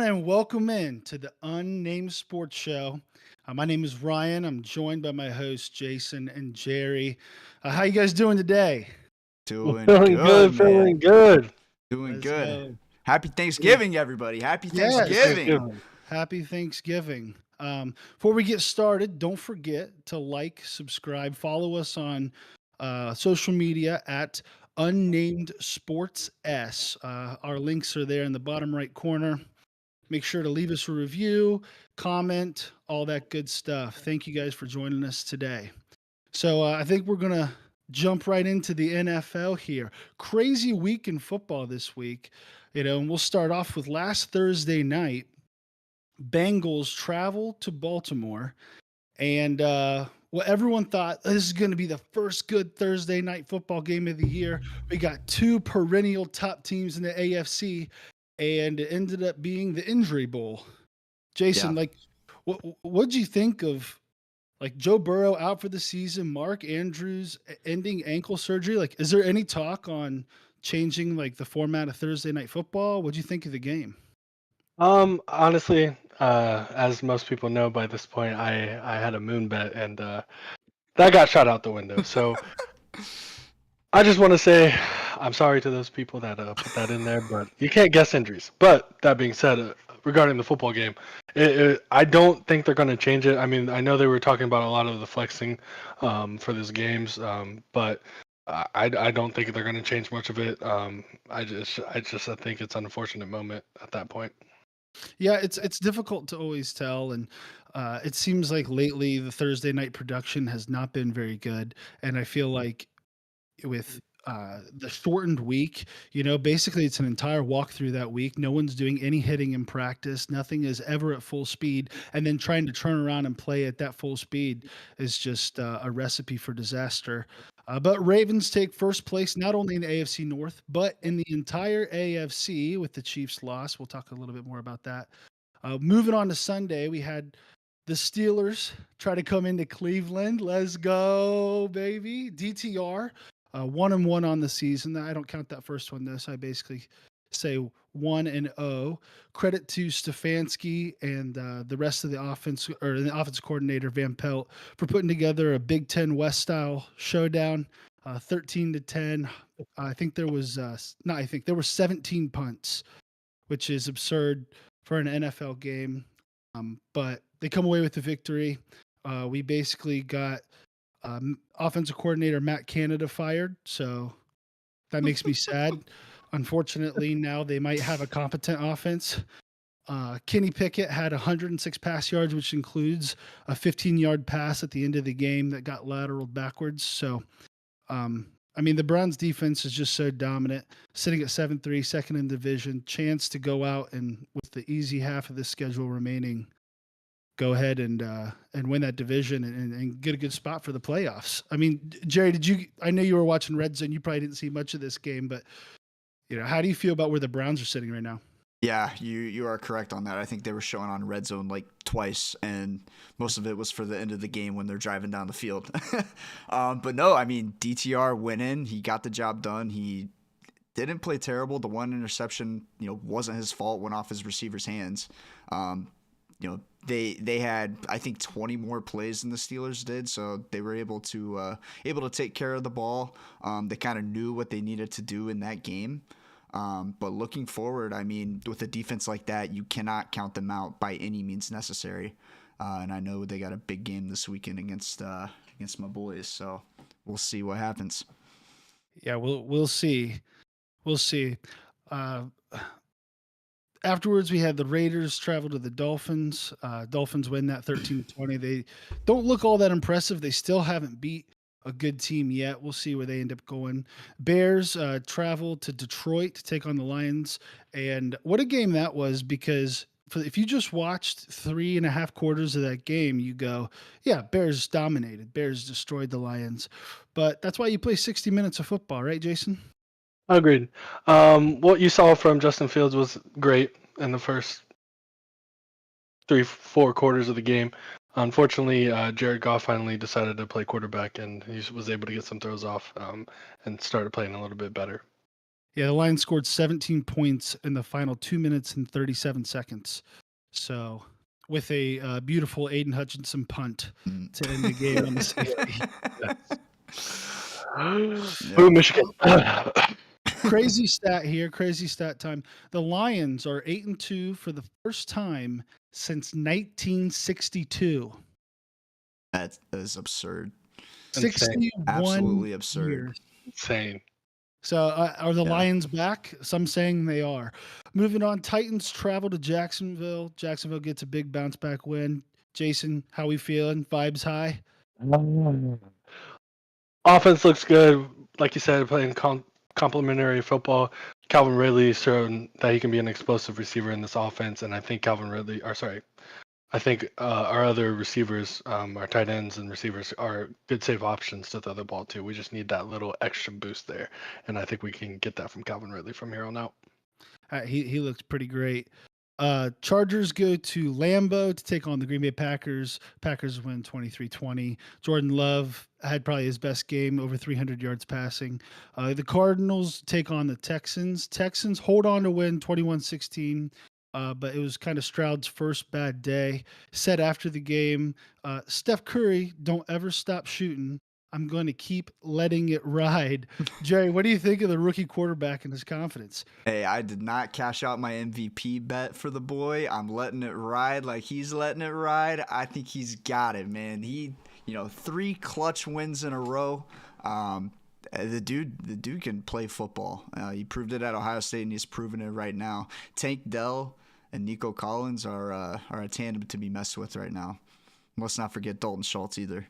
and welcome in to the Unnamed Sports Show. My name is Ryan. I'm joined by my hosts Jason and Jerry. How you guys doing today? Doing Feeling good, good, feeling man. good. Doing Let's good. go. Happy Thanksgiving, everybody. Happy Happy Yes. Thanksgiving. Thanksgiving. Happy Thanksgiving. Before we get started, don't forget to like, subscribe, follow us on social media at Unnamed Sports S. Our links are there in the bottom right corner. Make sure to leave us a review, comment, all that good stuff. Thank you guys for joining us today. So I think we're going to jump right into the NFL here. Crazy week in football this week. And we'll start off with last Thursday night. Bengals travel to Baltimore. And well, everyone thought this is going to be the first good Thursday night football game of the year. We got two perennial top teams in the AFC, and it ended up being the Injury Bowl. Jason, Yeah. like, what'd you think of like Joe Burrow out for the season, Mark Andrews ending ankle surgery? Like, is there any talk on changing like the format of Thursday night football? What'd you think of the game? Honestly, as most people know by this point, I had a moon bet and that got shot out the window. So I just want to say I'm sorry to those people that put that in there, but you can't guess injuries. But that being said, regarding the football game, I don't think they're going to change it. I mean, I know they were talking about a lot of the flexing for these games, but I don't think they're going to change much of it. I think it's an unfortunate moment at that point. Yeah, it's difficult to always tell, and it seems like lately the Thursday night production has not been very good, and I feel like with the shortened week, basically it's an entire walk through that week. No one's doing any hitting in practice. Nothing is ever at full speed, and then trying to turn around and play at that full speed is just a recipe for disaster. But Ravens take first place not only in the AFC North, but in the entire AFC with the Chiefs' loss. We'll talk a little bit more about that. Moving on to Sunday, we had the Steelers try to come into Cleveland. Let's go, baby. DTR, 1-1 on the season. I don't count that first one though, so I basically say 1-0. Credit to Stefanski and the rest of the offense or the offense coordinator Van Pelt for putting together a Big Ten West style showdown. 13-10. I think there was no, I think there were 17 punts, which is absurd for an NFL game. But they come away with the victory. We basically got offensive coordinator Matt Canada fired, so that makes me sad. Unfortunately, now they might have a competent offense. Kenny Pickett had 106 pass yards, which includes a 15-yard pass at the end of the game that got lateraled backwards. So, I mean, the Browns defense is just so dominant, sitting at 7-3, second in division, chance to go out and with the easy half of the schedule remaining, go ahead and win that division and get a good spot for the playoffs. I mean, Jerry, did you? I know you were watching Red Zone. You probably didn't see much of this game, but how do you feel about where the Browns are sitting right now? Yeah, you are correct on that. I think they were showing on Red Zone like twice, and most of it was for the end of the game when they're driving down the field. But no, I mean, DTR went in. He got the job done. He didn't play terrible. The one interception, wasn't his fault. Went off his receiver's hands. They had I think 20 more plays than the Steelers did, so they were able to take care of the ball. They kind of knew what they needed to do in that game. But looking forward, I mean, with a defense like that, you cannot count them out by any means necessary. And I know they got a big game this weekend against my boys, so we'll see what happens. Yeah, we'll see. We'll see. Uh, Afterwards, we had the Raiders travel to the Dolphins. Dolphins win that 13-20. They don't look all that impressive. They still haven't beat a good team yet. We'll see where they end up going. Bears travel to Detroit to take on the Lions. And what a game that was, because if you just watched 3.5 quarters of that game, you go, yeah, Bears dominated. Bears destroyed the Lions. But that's why you play 60 minutes of football, right, Jason? Agreed. What you saw from Justin Fields was great in the first 3-4 quarters of the game. Unfortunately, Jared Goff finally decided to play quarterback, and he was able to get some throws off and started playing a little bit better. Yeah, the Lions scored 17 points in the final 2 minutes and 37 seconds. So, with a beautiful Aiden Hutchinson punt Mm. to end the game on the safety. Boo, Yep. Michigan. Crazy stat here, crazy stat time. The Lions are 8-2 for the first time since 1962. That is absurd. Insane. 61 Absolutely absurd. years. Insane. So are the Yeah. Lions back? Some saying they are. Moving on, Titans travel to Jacksonville. Jacksonville gets a big bounce back win. Jason, how we feeling? Vibes high? Offense looks good. Like you said, playing complementary football. Calvin Ridley's shown that he can be an explosive receiver in this offense, and I think I think our other receivers, our tight ends and receivers, are good safe options to throw the ball to. We just need that little extra boost there, and I think we can get that from Calvin Ridley from here on out. He looks pretty great. Chargers go to Lambeau to take on the Green Bay Packers. Packers win 23-20. Jordan Love had probably his best game, over 300 yards passing. The Cardinals take on the Texans. Texans hold on to win 21-16. But it was kind of Stroud's first bad day. Said after the game, Steph Curry, don't ever stop shooting. I'm going to keep letting it ride. Jerry, what do you think of the rookie quarterback and his confidence? Hey, I did not cash out my MVP bet for the boy. I'm letting it ride like he's letting it ride. I think he's got it, man. He, 3 clutch wins in a row. The dude can play football. He proved it at Ohio State, and he's proving it right now. Tank Dell and Nico Collins are a tandem to be messed with right now. Let's not forget Dalton Schultz either.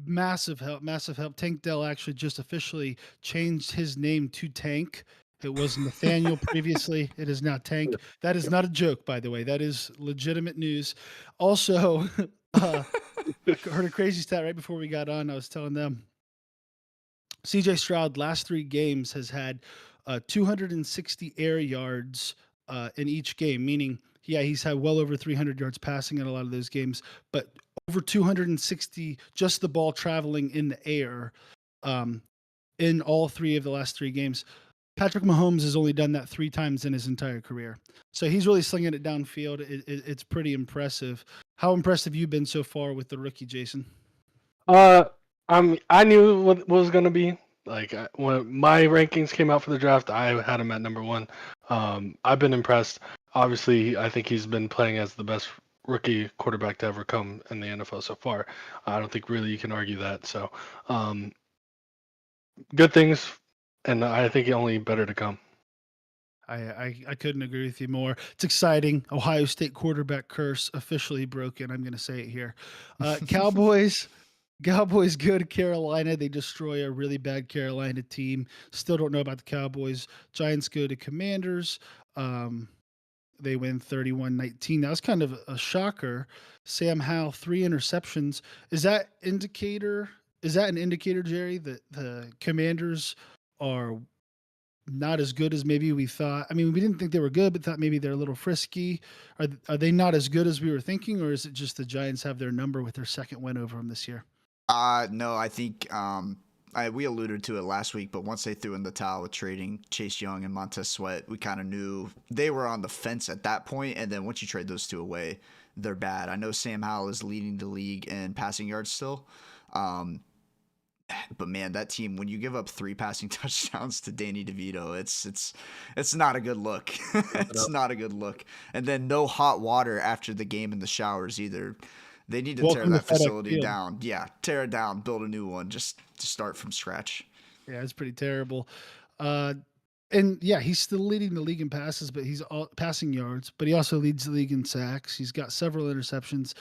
Massive help, massive help. Tank Dell actually just officially changed his name to Tank. It was Nathaniel previously. It is now Tank. That is not a joke, by the way. That is legitimate news. Also, heard a crazy stat right before we got on. I was telling them CJ Stroud last 3 games has had 260 air yards in each game, meaning he's had well over 300 yards passing in a lot of those games, but over 260 just the ball traveling in the air in all 3 of the last 3 games. Patrick Mahomes has only done that 3 times in his entire career. So he's really slinging it downfield. It's pretty impressive. How impressed have you been so far with the rookie, Jason? I knew what was going to be. When my rankings came out for the draft, I had him at number 1. I've been impressed. Obviously, I think he's been playing as the best rookie quarterback to ever come in the NFL so far. I don't think really you can argue that. So, good things, and I think only better to come. I couldn't agree with you more. It's exciting. Ohio State quarterback curse officially broken. I'm going to say it here. Cowboys go to Carolina. They destroy a really bad Carolina team. Still don't know about the Cowboys. Giants go to Commanders. They win 31-19. That was kind of a shocker. Sam Howell, 3 interceptions. Is that an indicator, Jerry, that the Commanders are not as good as maybe we thought? I mean, we didn't think they were good, but thought maybe they're a little frisky. Are they not as good as we were thinking, or is it just the Giants have their number with their second win over them this year? No, I think we alluded to it last week, but once they threw in the towel with trading Chase Young and Montez Sweat, we kind of knew they were on the fence at that point. And then once you trade those 2 away, they're bad. I know Sam Howell is leading the league in passing yards still. But man, that team, when you give up 3 passing touchdowns to Danny DeVito, it's not a good look. It's not a good look. And then no hot water after the game in the showers either. They need to tear that facility down. Yeah, tear it down, build a new one, just to start from scratch. Yeah, it's pretty terrible. And yeah, he's still leading the league in passes, but he's all passing yards, but he also leads the league in sacks. He's got several interceptions.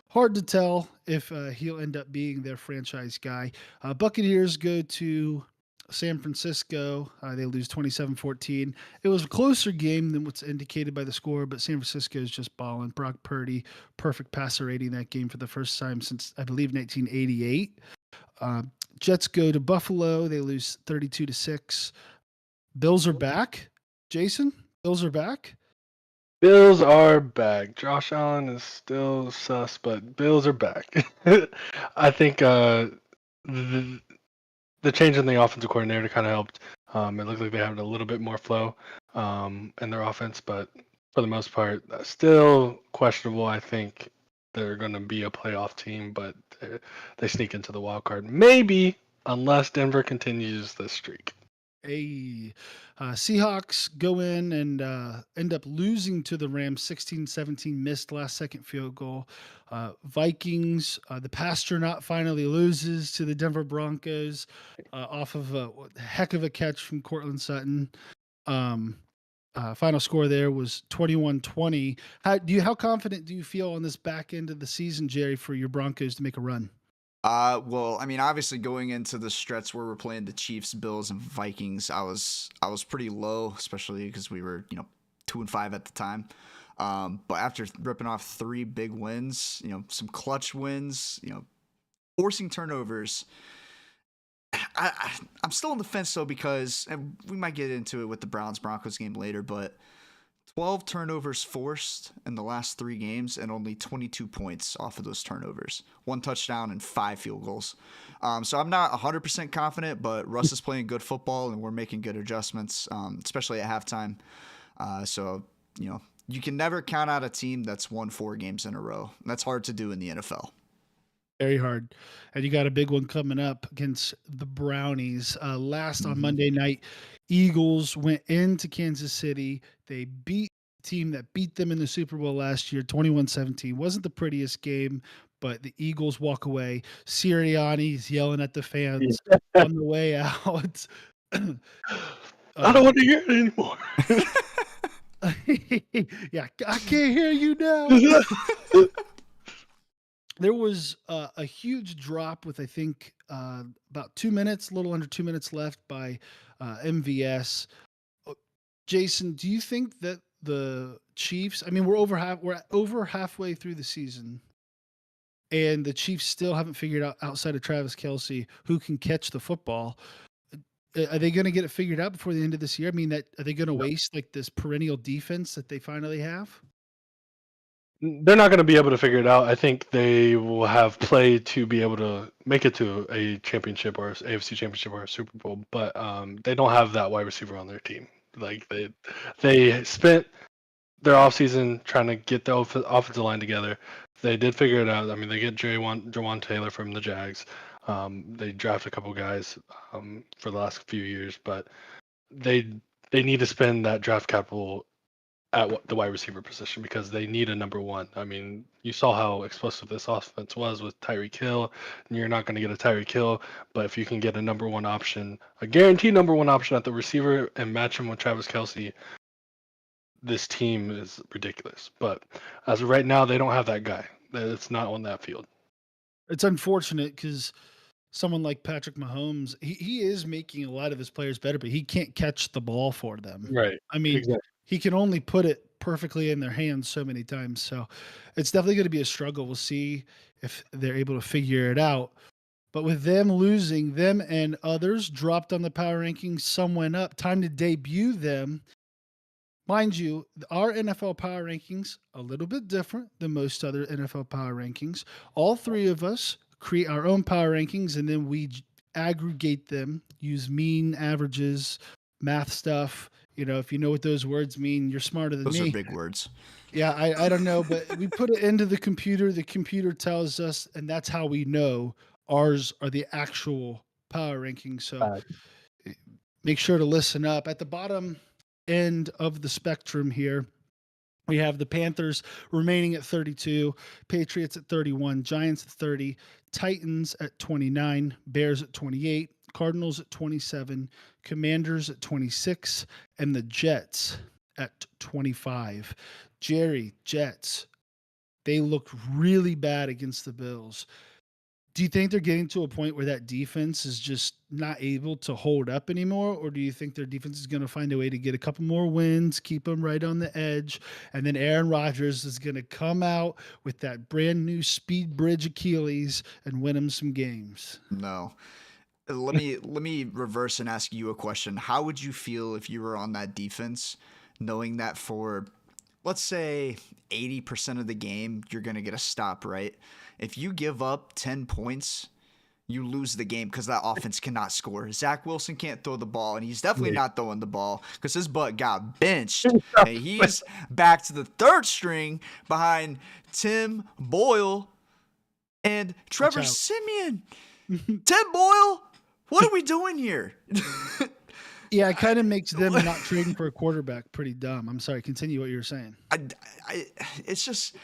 Hard to tell if he'll end up being their franchise guy. Buccaneers go to San Francisco. They lose 27-14. It was a closer game than what's indicated by the score, but San Francisco is just balling. Brock Purdy, perfect passer rating that game for the first time since, I believe, 1988. Jets go to Buffalo. They lose 32-6. Bills are back. Jason, Bills are back. Bills are back. Josh Allen is still sus, but Bills are back. I think the change in the offensive coordinator kind of helped. It looked like they had a little bit more flow in their offense, but for the most part, still questionable. I think they're going to be a playoff team, but they sneak into the wild card. Maybe, unless Denver continues the streak. Seahawks go in and end up losing to the Rams 16-17, missed last second field goal. Vikings, the Pastronaut finally loses to the Denver Broncos off of a heck of a catch from Cortland Sutton. Final score there was 21-20. How confident do you feel on this back end of the season, Jerry, for your Broncos to make a run? Well, I mean, obviously going into the stretch where we're playing the Chiefs, Bills, and Vikings, I was pretty low, especially because we were 2-5 at the time. But after ripping off 3 big wins, some clutch wins, forcing turnovers, I'm still on the fence though because and we might get into it with the Browns Broncos game later, but 12 turnovers forced in the last 3 games and only 22 points off of those turnovers. 1 touchdown and 5 field goals. So I'm not 100% confident, but Russ is playing good football and we're making good adjustments, especially at halftime. So, you can never count out a team that's won 4 games in a row. That's hard to do in the NFL. Very hard. And you got a big one coming up against the Brownies. Last on Mm-hmm. Monday night, Eagles went into Kansas City. They beat the team that beat them in the Super Bowl last year, 21-17. Wasn't the prettiest game, but the Eagles walk away. Sirianni's yelling at the fans Yeah. on the way out. I don't uh, want to hear it anymore. yeah, I can't hear you now. There was a huge drop with I think about 2 minutes, a little under 2 minutes left by MVS. Uh, Jason, do you think that the Chiefs? I mean, we're over halfway through the season, and the Chiefs still haven't figured out outside of Travis Kelsey who can catch the football. Are they going to get it figured out before the end of this year? I mean, that are they going to No. waste like this perennial defense that they finally have? They're not going to be able to figure it out. I think they will have play to be able to make it to a championship or AFC championship or a Super Bowl, but they don't have that wide receiver on their team. Like they spent their offseason trying to get the offensive line together. They did figure it out. I mean, they get Jawan Taylor from the Jags. They draft a couple guys for the last few years, but they they need to spend that draft capital at the wide receiver position because they need a number one. I mean, you saw how explosive this offense was with Tyreek Hill, and you're not going to get a Tyreek Hill, but if you can get a number one option, a guaranteed number one option at the receiver and match him with Travis Kelsey, this team is ridiculous. But as of right now, they don't have that guy. It's not on that field. It's unfortunate because someone like Patrick Mahomes, he is making a lot of his players better, but he can't catch the ball for them. Right. I mean, Exactly. he can only put it perfectly in their hands so many times. So it's definitely going to be a struggle. We'll see if they're able to figure it out. But with them losing, them and others dropped on the power rankings, some went up. Time to debut them. Mind you, our NFL power rankings a little bit different than most other NFL power rankings. All 3 of us create our own power rankings and then we aggregate them, use mean averages, math stuff. If you know what those words mean, you're smarter than Those are me. big words. Yeah, I don't know, but we put it into the computer. The computer tells us, and that's how we know ours are the actual power rankings. So make sure to listen up. At the bottom end of the spectrum here, we have the Panthers remaining at 32, Patriots at 31, Giants at 30, Titans at 29, Bears at 28, Cardinals at 27, Commanders at 26, and the Jets at 25. Jerry, Jets, they looked really bad against the Bills. Do you think they're getting to a point where that defense is just not able to hold up anymore? Or do you think their defense is going to find a way to get a couple more wins, keep them right on the edge, and then Aaron Rodgers is going to come out with that brand new speed bridge Achilles and win them some games? No. Let me reverse and ask you a question. How would you feel if you were on that defense, knowing that for, let's say, 80% of the game you're gonna get a stop, right? If you give up 10 points, you lose the game because that offense cannot score. Zach Wilson can't throw the ball, and he's definitely not throwing the ball because his butt got benched. And he's back to the third string behind Tim Boyle and Trevor Siemian. Tim Boyle, what are we doing here? Yeah, it kind of makes them not trading for a quarterback pretty dumb. I'm sorry. Continue what you were saying. It's just,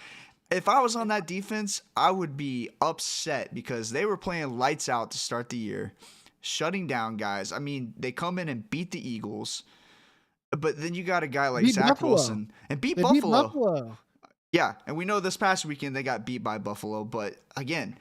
if I was on that defense, I would be upset because they were playing lights out to start the year, shutting down guys. I mean, they come in and beat the Eagles, but then you got a guy like Beat Zach Buffalo. Wilson and beat They Buffalo. beat Buffalo. Yeah, and we know this past weekend they got beat by Buffalo, but again,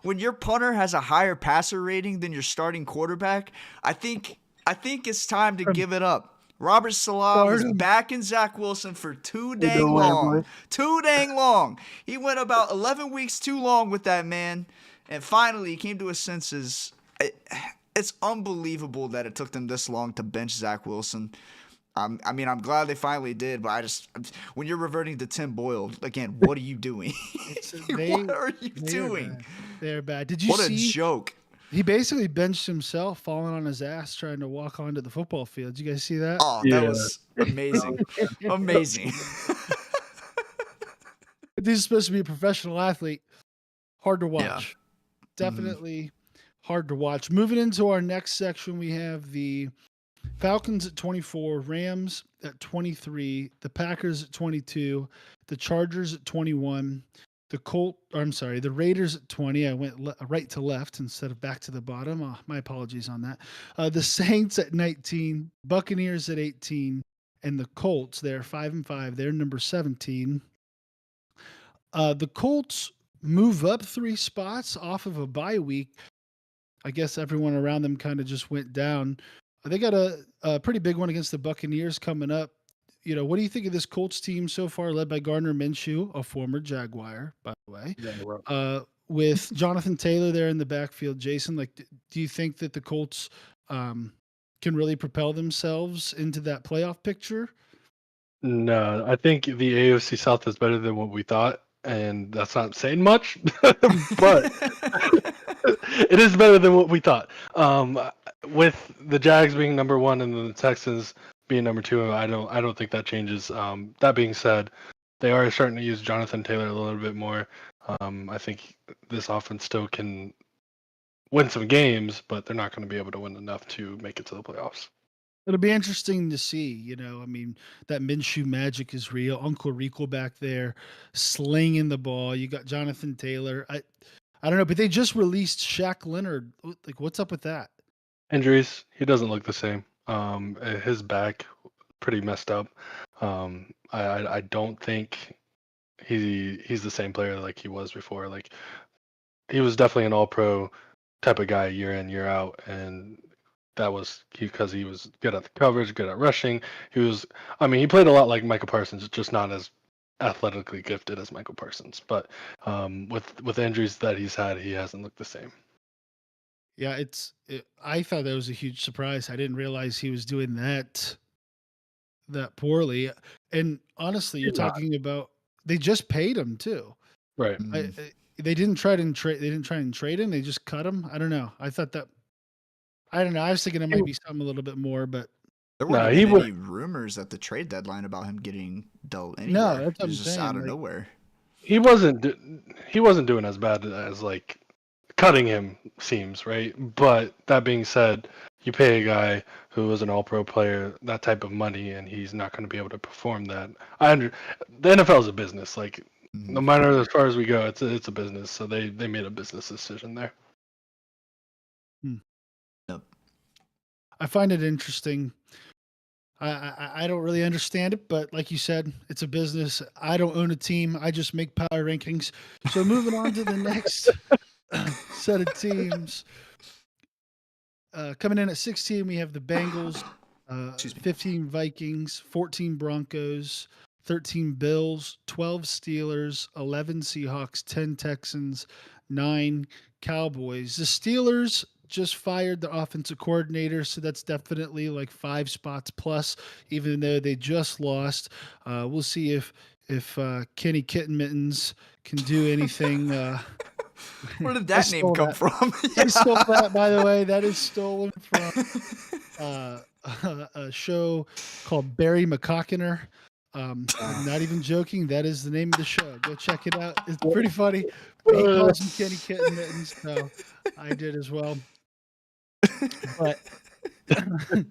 when your punter has a higher passer rating than your starting quarterback, I think it's time to give it up. Robert Salah was backing Zach Wilson for too dang long. Too dang long. He went about 11 weeks too long with that man, and finally he came to his senses. It's unbelievable that it took them this long to bench Zach Wilson. I mean, I'm glad they finally did, but when you're reverting to Tim Boyle, again, what are you doing? What are you doing? They're bad. Did you see? What a joke. He basically benched himself, falling on his ass, trying to walk onto the football field. Did you guys see that? Oh, that was amazing. Amazing. He's supposed to be a professional athlete. Hard to watch. Yeah. Definitely hard to watch. Moving into our next section, we have the Falcons at 24, Rams at 23, the Packers at 22, the Chargers at 21, the Raiders at 20. I went right to left instead of back to the bottom. My apologies on that. The Saints at 19, Buccaneers at 18, and the Colts, they're 5-5. They're number 17. The Colts move up 3 spots off of a bye week. I guess everyone around them kind of just went down. They got a pretty big one against the Buccaneers coming up. You know, what do you think of this Colts team so far, led by Gardner Minshew, a former Jaguar, by the way, with Jonathan Taylor there in the backfield? Jason, do you think that the Colts can really propel themselves into that playoff picture? No, I think the AFC South is better than what we thought, and that's not saying much, but it is better than what we thought. With the Jags being number 1 and the Texans being number 2, I don't think that changes. That being said, they are starting to use Jonathan Taylor a little bit more. I think this offense still can win some games, but they're not going to be able to win enough to make it to the playoffs. It'll be interesting to see. You know, I mean, that Minshew magic is real. Uncle Rico back there slinging the ball. You got Jonathan Taylor. I don't know, but they just released Shaq Leonard. Like, what's up with that? Injuries. He doesn't look the same. His back pretty messed up. I don't think he's the same player like he was before. Like, he was definitely an all-pro type of guy year in, year out, and that was because he was good at the coverage, good at rushing. He played a lot like Michael Parsons, just not as athletically gifted as Michael Parsons. But with injuries that he's had, he hasn't looked the same. Yeah, I thought that was a huge surprise. I didn't realize he was doing that poorly. And honestly, you're talking about they just paid him too. Right. They didn't try and trade. They didn't try and trade him. They just cut him. I don't know. I thought that. I don't know. I was thinking it might be something a little bit more, but there weren't any rumors at the trade deadline about him getting dealt anywhere. No, that's what it was I'm just saying. out of nowhere. He wasn't doing as bad as like cutting him seems, right? But that being said, you pay a guy who was an all-pro player that type of money, and he's not going to be able to perform that. The NFL is a business. Like, no matter as far as we go, it's a business. So they made a business decision there. Yep. I find it interesting. I don't really understand it, but like you said, it's a business. I don't own a team. I just make power rankings. So moving on to the next set of teams. Coming in at 16, we have the Bengals, 15 Vikings, 14 Broncos, 13 Bills, 12 Steelers, 11 Seahawks, 10 Texans, 9 Cowboys. The Steelers just fired the offensive coordinator, so that's definitely like 5 spots plus, even though they just lost. We'll see if Kenny Kittenmittens can do anything Where did I that name stole come that. from? I stole that, by the way. That is stolen from uh, a show called Barry McCockiner. I'm not even joking. That is the name of the show. Go check it out. It's pretty funny. But he calls him Kenny Kitten Mittens, so I did as well. But All right.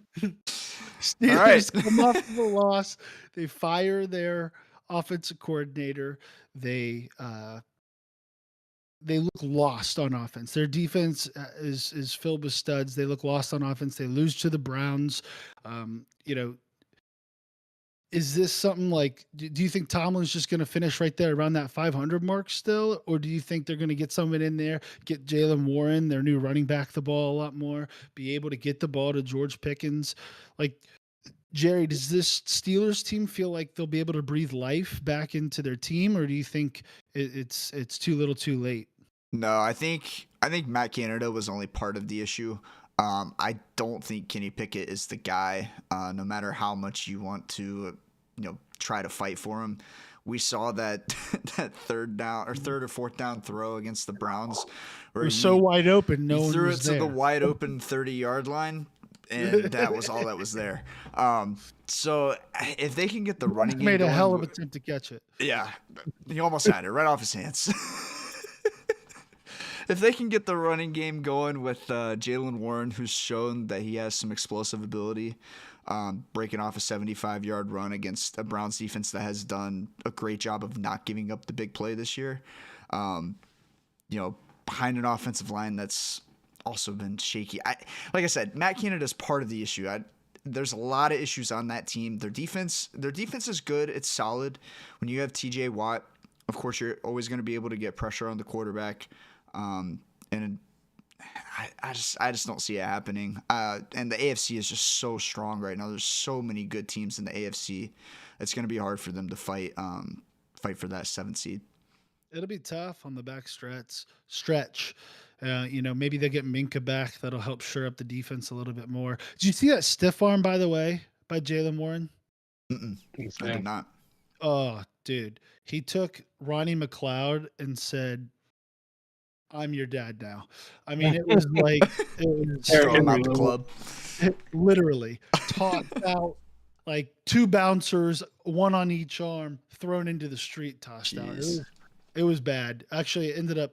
Steelers come off of a loss. They fire their offensive coordinator. They look lost on offense. Their defense is filled with studs. They look lost on offense. They lose to the Browns. You know, is this something like? Do you think Tomlin's just going to finish right there around that 500 mark still, or do you think they're going to get someone in there, get Jalen Warren, their new running back, the ball a lot more, be able to get the ball to George Pickens, like? Jerry, does this Steelers team feel like they'll be able to breathe life back into their team, or do you think it's too little, too late? No, I think Matt Canada was only part of the issue. I don't think Kenny Pickett is the guy. No matter how much you want to, try to fight for him. We saw that that third or fourth down throw against the Browns, It where was so wide open, no he one threw it was to there. the wide open 30-yard line, and that was all that was there. So if they can get the running game Made a going, hell of an attempt to catch it. yeah, he almost had it right off his hands. If they can get the running game going with Jalen Warren, who's shown that he has some explosive ability, breaking off a 75-yard run against a Browns defense that has done a great job of not giving up the big play this year, behind an offensive line that's also been shaky. Like I said, Matt Canada is part of the issue. There's a lot of issues on that team. Their defense is good. It's solid. When you have TJ Watt, of course, you're always going to be able to get pressure on the quarterback. And I just don't see it happening. And the AFC is just so strong right now. There's so many good teams in the AFC. It's going to be hard for them to fight for that 7th seed. It'll be tough on the back stretch. Maybe they get Minka back. That'll help shore up the defense a little bit more. Did you see that stiff arm, by the way, by Jalen Warren? I did not. Oh, dude. He took Ronnie McLeod and said, "I'm your dad now." I mean, it was like Throw him out the club. Literally tossed out like 2 bouncers, one on each arm, thrown into the street, tossed out. It was bad. Actually, it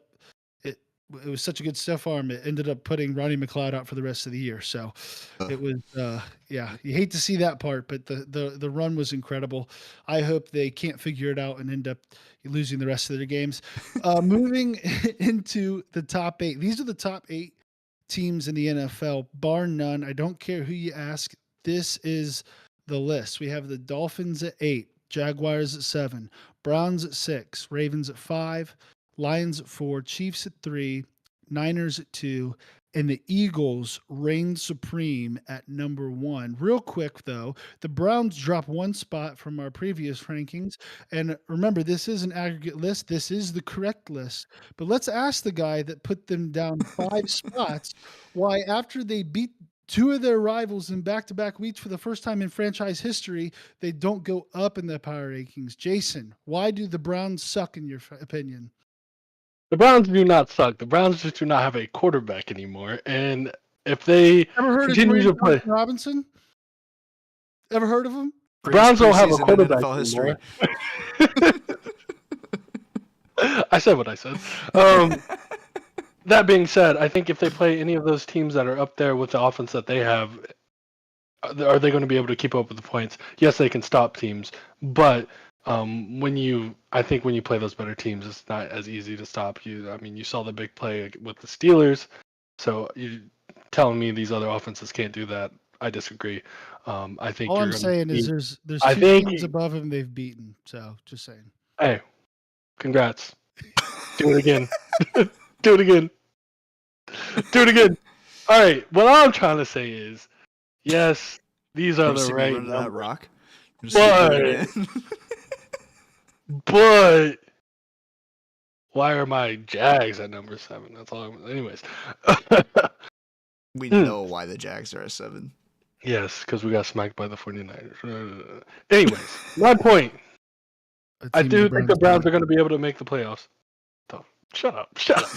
was such a good stiff arm. It ended up putting Ronnie McLeod out for the rest of the year. So it was, you hate to see that part, but the run was incredible. I hope they can't figure it out and end up losing the rest of their games. Moving into the top 8. These are the top 8 teams in the NFL, bar none. I don't care who you ask. This is the list. We have the Dolphins at 8, Jaguars at 7, Browns at 6, Ravens at 5, Lions at 4, Chiefs at 3, Niners at 2, and the Eagles reign supreme at number 1. Real quick, though, the Browns drop 1 spot from our previous rankings. And remember, this is an aggregate list. This is the correct list. But let's ask the guy that put them down 5 spots why, after they beat 2 of their rivals in back-to-back weeks for the first time in franchise history, they don't go up in the power rankings. Jason, why do the Browns suck in your opinion? The Browns do not suck. The Browns just do not have a quarterback anymore. And if they Ever heard of continue to Dwayne play, Robinson? Ever heard of him? the Browns don't have a Preseason in quarterback NFL anymore. I said what I said. That being said, I think if they play any of those teams that are up there with the offense that they have, are they going to be able to keep up with the points? Yes, they can stop teams, but when you play those better teams, it's not as easy to stop you. I mean, you saw the big play with the Steelers, so you telling me these other offenses can't do that? I disagree. I think all I'm saying is there's 2 teams above him they've beaten. So just saying. Hey, congrats. Do it again. Do it again. Do it again. All right. What I'm trying to say is, yes, these are the right numbers. That rock. But why are my Jags at number 7? That's all. Anyways, we know why the Jags are at 7. Yes, because we got smacked by the 49ers. Anyways, my point. I do think the Browns are going to be able to make the playoffs. Shut up. Shut up.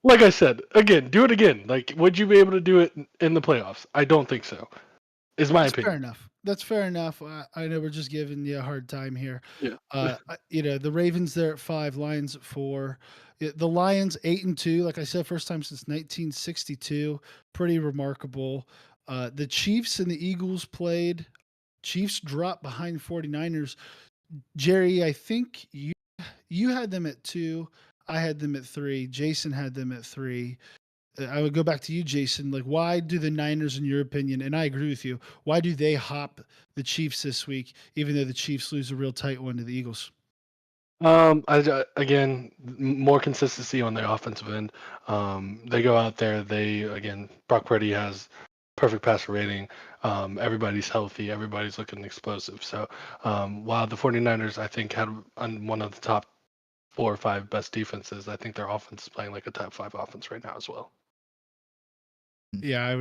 Like I said, again, do it again. Like, would you be able to do it in the playoffs? I don't think so. Is my That's fair opinion. enough. That's fair enough. I know we're just giving you a hard time here. Yeah. The Ravens there at 5, Lions at 4. The Lions 8-2. Like I said, first time since 1962. Pretty remarkable. The Chiefs and the Eagles played. Chiefs dropped behind 49ers. Jerry, I think you had them at 2. I had them at 3. Jason had them at 3. I would go back to you, Jason. Like, why do the Niners, in your opinion, and I agree with you, why do they hop the Chiefs this week, even though the Chiefs lose a real tight one to the Eagles? Again, more consistency on their offensive end. They go out there. Brock Purdy has perfect passer rating. Everybody's healthy. Everybody's looking explosive. So while the 49ers, I think, had one of the top 4 or 5 best defenses, I think their offense is playing like a top 5 offense right now as well. Yeah,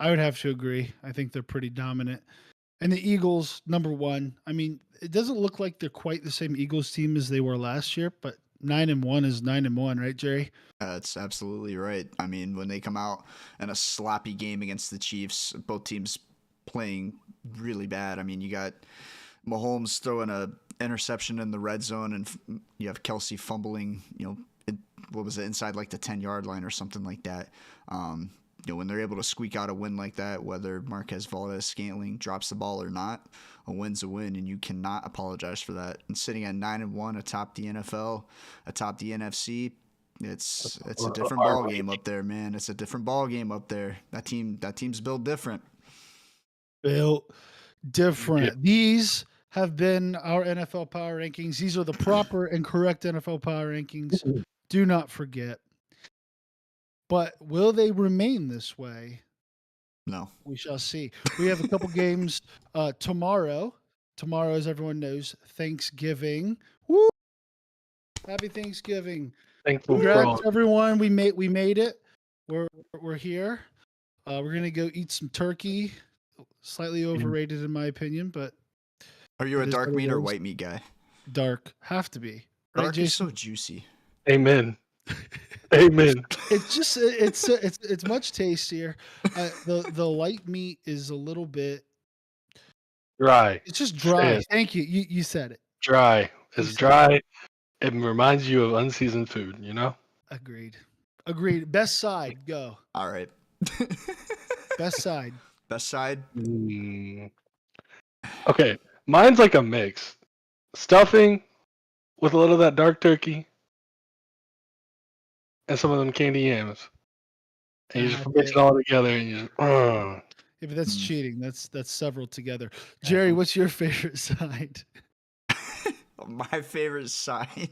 I would have to agree. I think they're pretty dominant. And the Eagles, number 1. I mean, it doesn't look like they're quite the same Eagles team as they were last year, but 9-1 is 9-1, right, Jerry? That's absolutely right. I mean, when they come out in a sloppy game against the Chiefs, both teams playing really bad. I mean, you got Mahomes throwing a interception in the red zone, and you have Kelsey fumbling. What was it, inside like the 10-yard line or something like that. When they're able to squeak out a win like that, whether Marquez Valdez-Scantling drops the ball or not, a win's a win, and you cannot apologize for that. And sitting at 9-1 atop the NFL, atop the NFC, it's a different ball game up there, man. It's a different ball game up there. That team's built different. Built different. Yeah. These have been our NFL power rankings. These are the proper and correct NFL power rankings. Do not forget. But will they remain this way? No. We shall see. We have a couple games tomorrow. Tomorrow, as everyone knows, Thanksgiving. Woo! Happy Thanksgiving. Thankful for Congrats, all. everyone. We made it. We're here. We're gonna go eat some turkey. Slightly overrated in my opinion, but Are you a it is dark what it meat or is. white meat guy? Dark. Have to be. Right, Dark is Jason? so juicy. Amen. Amen. It's just it's much tastier. The light meat is a little bit. Dry. It's just dry. Yes. Thank you. You said it. Dry. You It's said dry. It reminds you of unseasoned food, you know? Agreed. Best side, go. All right. Best side. Best side. Okay, mine's like a mix. Stuffing with a little of that dark turkey and some of them candy yams. And you just mix it all together and you just Yeah, but that's cheating. That's several together. Jerry, what's your favorite side? My favorite side,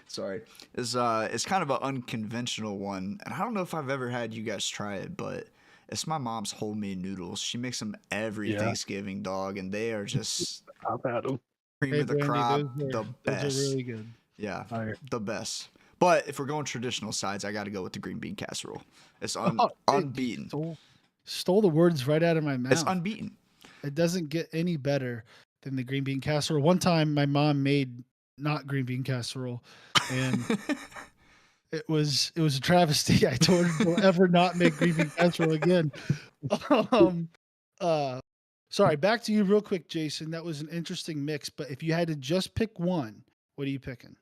sorry, is kind of an unconventional one, and I don't know if I've ever had you guys try it, but it's my mom's homemade noodles. She makes them every Thanksgiving, dog, and they are just I've had them. cream of the Brandy, crop, the those best. are really good. Yeah, Fire. the best. But if we're going traditional sides, I got to go with the green bean casserole. It's unbeaten. Stole the words right out of my mouth. It's unbeaten. It doesn't get any better than the green bean casserole. One time, my mom made not green bean casserole, and it was a travesty. I told her don't ever not make green bean casserole again. Sorry, back to you real quick, Jason. That was an interesting mix, but if you had to just pick one, what are you picking?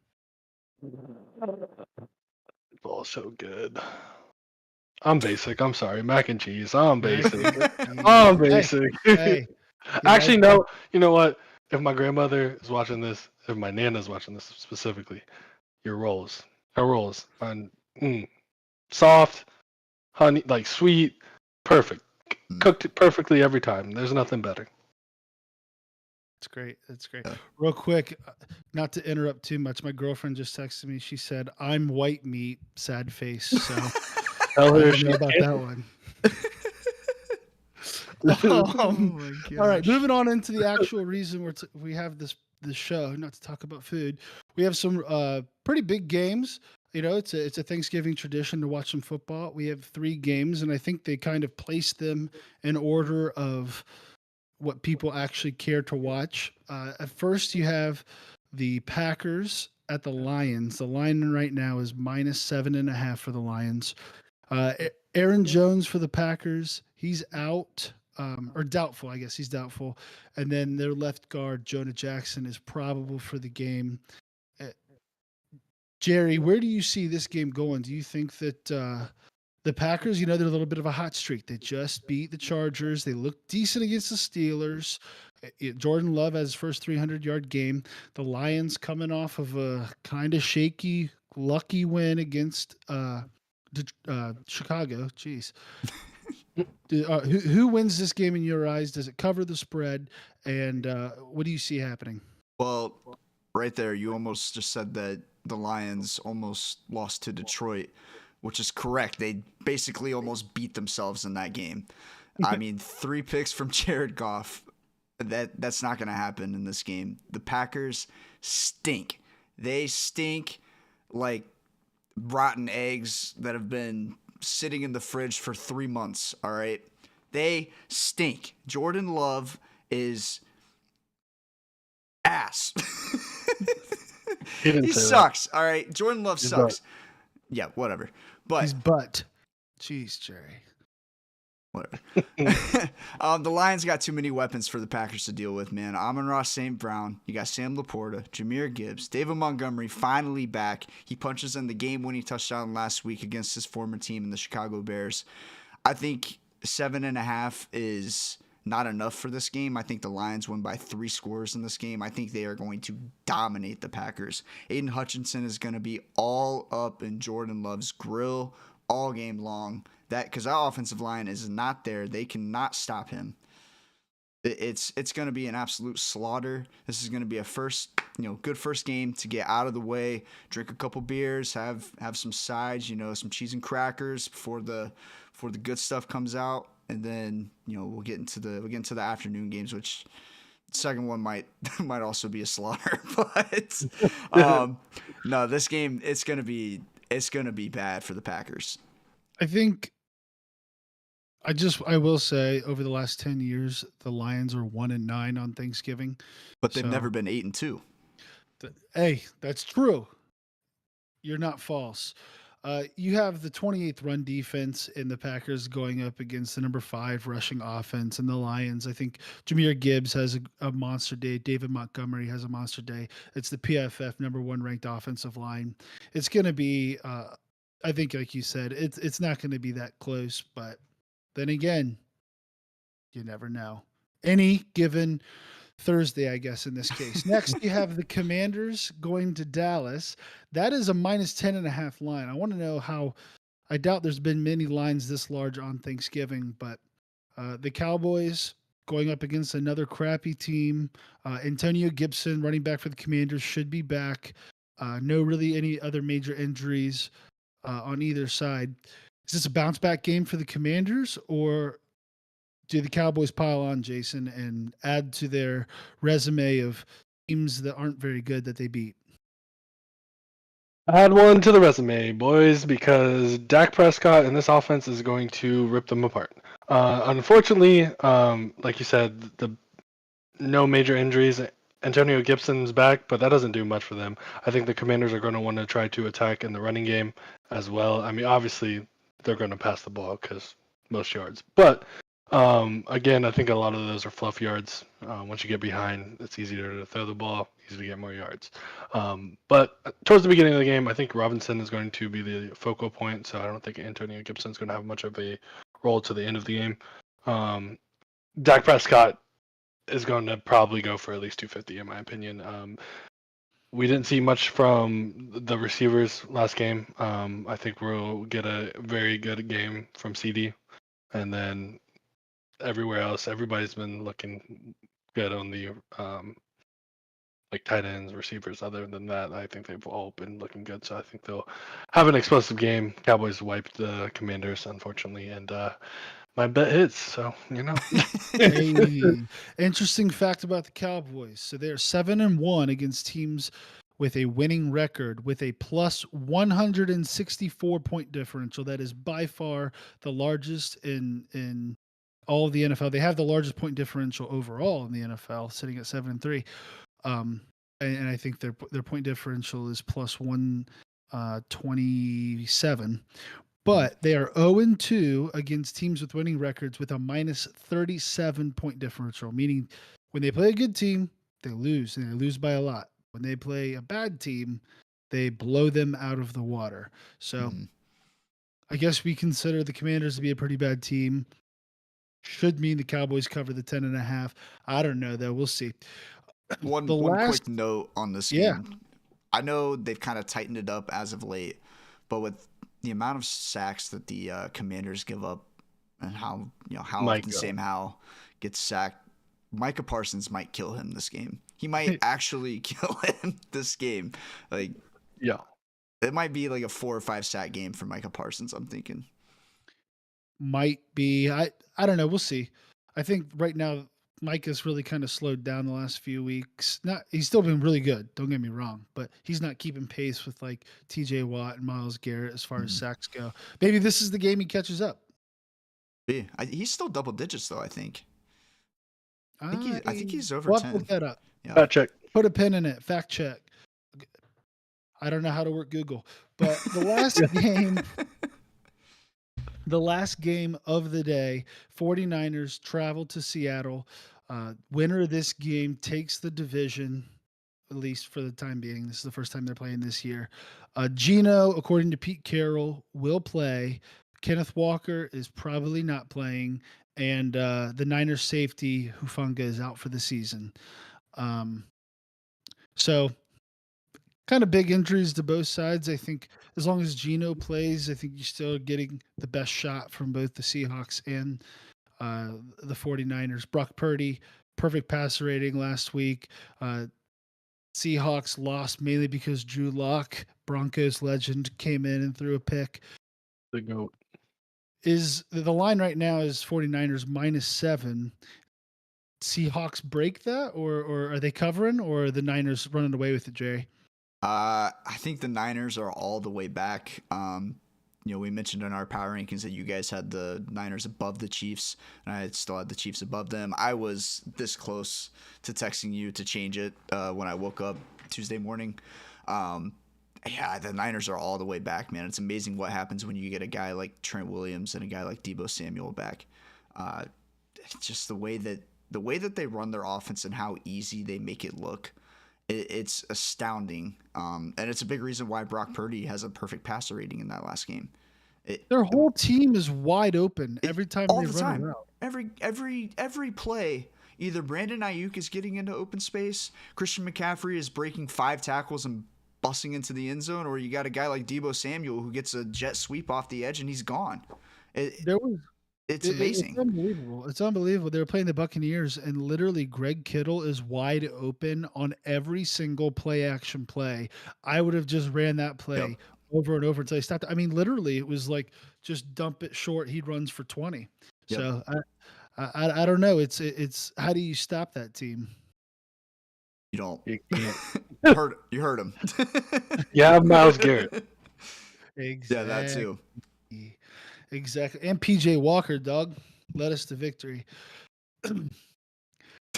It's all so good. I'm basic. I'm sorry. Mac and cheese. I'm basic. I'm basic. Hey, Actually, no. You know what? If my grandmother is watching this, if my Nana's watching this specifically, her rolls, on soft, honey, like sweet, perfect, cooked perfectly every time. There's nothing better. That's great. That's great. Real quick, not to interrupt too much. My girlfriend just texted me. She said, "I'm white meat, sad face." So Tell her I don't know about that one. All right, moving on into the actual reason we have this show, not to talk about food. We have some pretty big games. You know, it's a Thanksgiving tradition to watch some football. We have 3 games, and I think they kind of place them in order of what people actually care to watch. At first, you have the Packers at the Lions. The line right now is -7.5 for the Lions. Aaron Jones for the Packers, he's out, or doubtful. I guess he's doubtful. And then their left guard, Jonah Jackson, is probable for the game. Uh, Jerry, where do you see this game going? Do you think that the Packers, they're a little bit of a hot streak. They just beat the Chargers. They look decent against the Steelers. Jordan Love has his first 300-yard game. The Lions coming off of a kind of shaky, lucky win against Chicago. Jeez. Who wins this game in your eyes? Does it cover the spread? And what do you see happening? Well, right there, you almost just said that the Lions almost lost to Detroit, which is correct. They basically almost beat themselves in that game. I mean, 3 picks from Jared Goff. That's not going to happen in this game. The Packers stink. They stink like rotten eggs that have been sitting in the fridge for 3 months, all right? They stink. Jordan Love is ass. He sucks, all right? Jordan Love sucks. Yeah, whatever. But he's butt. Jeez, Jerry. Whatever. The Lions got too many weapons for the Packers to deal with, man. Amon-Ra St. Brown. You got Sam Laporta, Jahmyr Gibbs, David Montgomery finally back. He punches in the game-winning touchdown last week against his former team in the Chicago Bears. I think 7.5 is not enough for this game. I think the Lions win by 3 scores in this game. I think they are going to dominate the Packers. Aiden Hutchinson is going to be all up in Jordan Love's grill all game long. Because that offensive line is not there. They cannot stop him. It's going to be an absolute slaughter. This is going to be a good first game to get out of the way. Drink a couple beers, have some sides, some cheese and crackers before the good stuff comes out, and then we'll get into the afternoon games, which the second one might also be a slaughter. But no, this game it's going to be bad for the Packers. I think. I will say over the last 10 years, the Lions are 1-9 on Thanksgiving. But they've never been 8-2. Hey, that's true. You're not false. You have the 28th run defense in the Packers going up against the number 5 rushing offense in the Lions. I think Jahmyr Gibbs has a monster day. David Montgomery has a monster day. It's the PFF number 1 ranked offensive line. It's going to be, I think, like you said, it's not going to be that close, but then again, you never know. Any given Thursday, I guess, in this case. Next, you have the Commanders going to Dallas. That is a -10.5 line. I want to know how. I doubt there's been many lines this large on Thanksgiving, but the Cowboys going up against another crappy team. Antonio Gibson, running back for the Commanders, should be back. No really any other major injuries on either side. Is this a bounce back game for the Commanders, or do the Cowboys pile on, Jason, and add to their resume of teams that aren't very good that they beat? Add one to the resume, boys, because Dak Prescott and this offense is going to rip them apart. Unfortunately, like you said, no major injuries. Antonio Gibson's back, but that doesn't do much for them. I think the Commanders are going to want to try to attack in the running game as well. I mean, obviously, they're going to pass the ball because most yards. But again, I think a lot of those are fluff yards. Once you get behind, it's easier to throw the ball, easier to get more yards. But towards the beginning of the game, I think Robinson is going to be the focal point, so I don't think Antonio Gibson is going to have much of a role to the end of the game. Dak Prescott is going to probably go for at least 250, in my opinion. We didn't see much from the receivers last game. I think we'll get a very good game from CD. And then everywhere else, everybody's been looking good on the tight ends, receivers. Other than that, I think they've all been looking good. So I think they'll have an explosive game. Cowboys wiped the Commanders, unfortunately, and my bet hits. So Hey, interesting fact about the Cowboys. So they're 7-1 against teams with a winning record with a plus 164 point differential. That is by far the largest in all of the NFL. They have the largest point differential overall in the NFL, sitting at 7-3. and I think their point differential is plus 127. But they are 0-2 against teams with winning records with a minus 37 point differential, meaning when they play a good team, they lose, and they lose by a lot. When they play a bad team, they blow them out of the water. So I guess we consider the Commanders to be a pretty bad team. Should mean the Cowboys cover the 10.5. I don't know, though. We'll see. One quick note on this Yeah. game. I know they've kind of tightened it up as of late, but with the amount of sacks that the Commanders give up and how often Sam Howell gets sacked, Micah Parsons might kill him this game. He might actually kill him this game. Like, yeah, it might be like a 4 or 5 sack game for Micah Parsons, I'm thinking. Might be. I don't know. We'll see. I think right now Mike has really kind of slowed down the last few weeks. He's still been really good. Don't get me wrong, but he's not keeping pace with like T.J. Watt and Myles Garrett as far as sacks go. Maybe this is the game he catches up. Yeah, he's still double digits though. I think he's over we'll 10. Look that up. Yeah. fact check. Put a pin in it. Fact check. I don't know how to work Google, but the last game of the day, 49ers travel to Seattle. Winner of this game takes the division, at least for the time being. This is the first time they're playing this year. Geno, according to Pete Carroll, will play. Kenneth Walker is probably not playing. And the Niners safety, Hufanga, is out for the season. So kind of big injuries to both sides. I think as long as Geno plays, I think you're still getting the best shot from both the Seahawks and the 49ers. Brock Purdy, perfect passer rating last week. Seahawks lost mainly because Drew Lock, Broncos legend, came in and threw a pick. The GOAT. Is the line right now is 49ers -7. Seahawks break that, or are they covering, or are the Niners running away with it, Jerry? I think the Niners are all the way back. We mentioned in our power rankings that you guys had the Niners above the Chiefs, and I still had the Chiefs above them. I was this close to texting you to change it when I woke up Tuesday morning. The Niners are all the way back, man. It's amazing what happens when you get a guy like Trent Williams and a guy like Deebo Samuel back. Just the way that they run their offense and how easy they make it look. It's astounding, and it's a big reason why Brock Purdy has a perfect passer rating in that last game. Their whole team is wide open every time all they the run time. around. Every play, either Brandon Ayuk is getting into open space, Christian McCaffrey is breaking 5 tackles and busting into the end zone, or you got a guy like Deebo Samuel who gets a jet sweep off the edge and he's gone. It's amazing. It's unbelievable. It's unbelievable. They were playing the Buccaneers, and literally Greg Kittle is wide open on every single play action play. I would have just ran that play over and over until he stopped. I mean, literally, it was like just dump it short. He runs for 20. Yep. So I don't know. It's how do you stop that team? You don't. You can't. You heard him. Yeah, Myles Garrett. Exactly. Yeah, that too. Exactly. And PJ Walker, dog, led us to victory. Those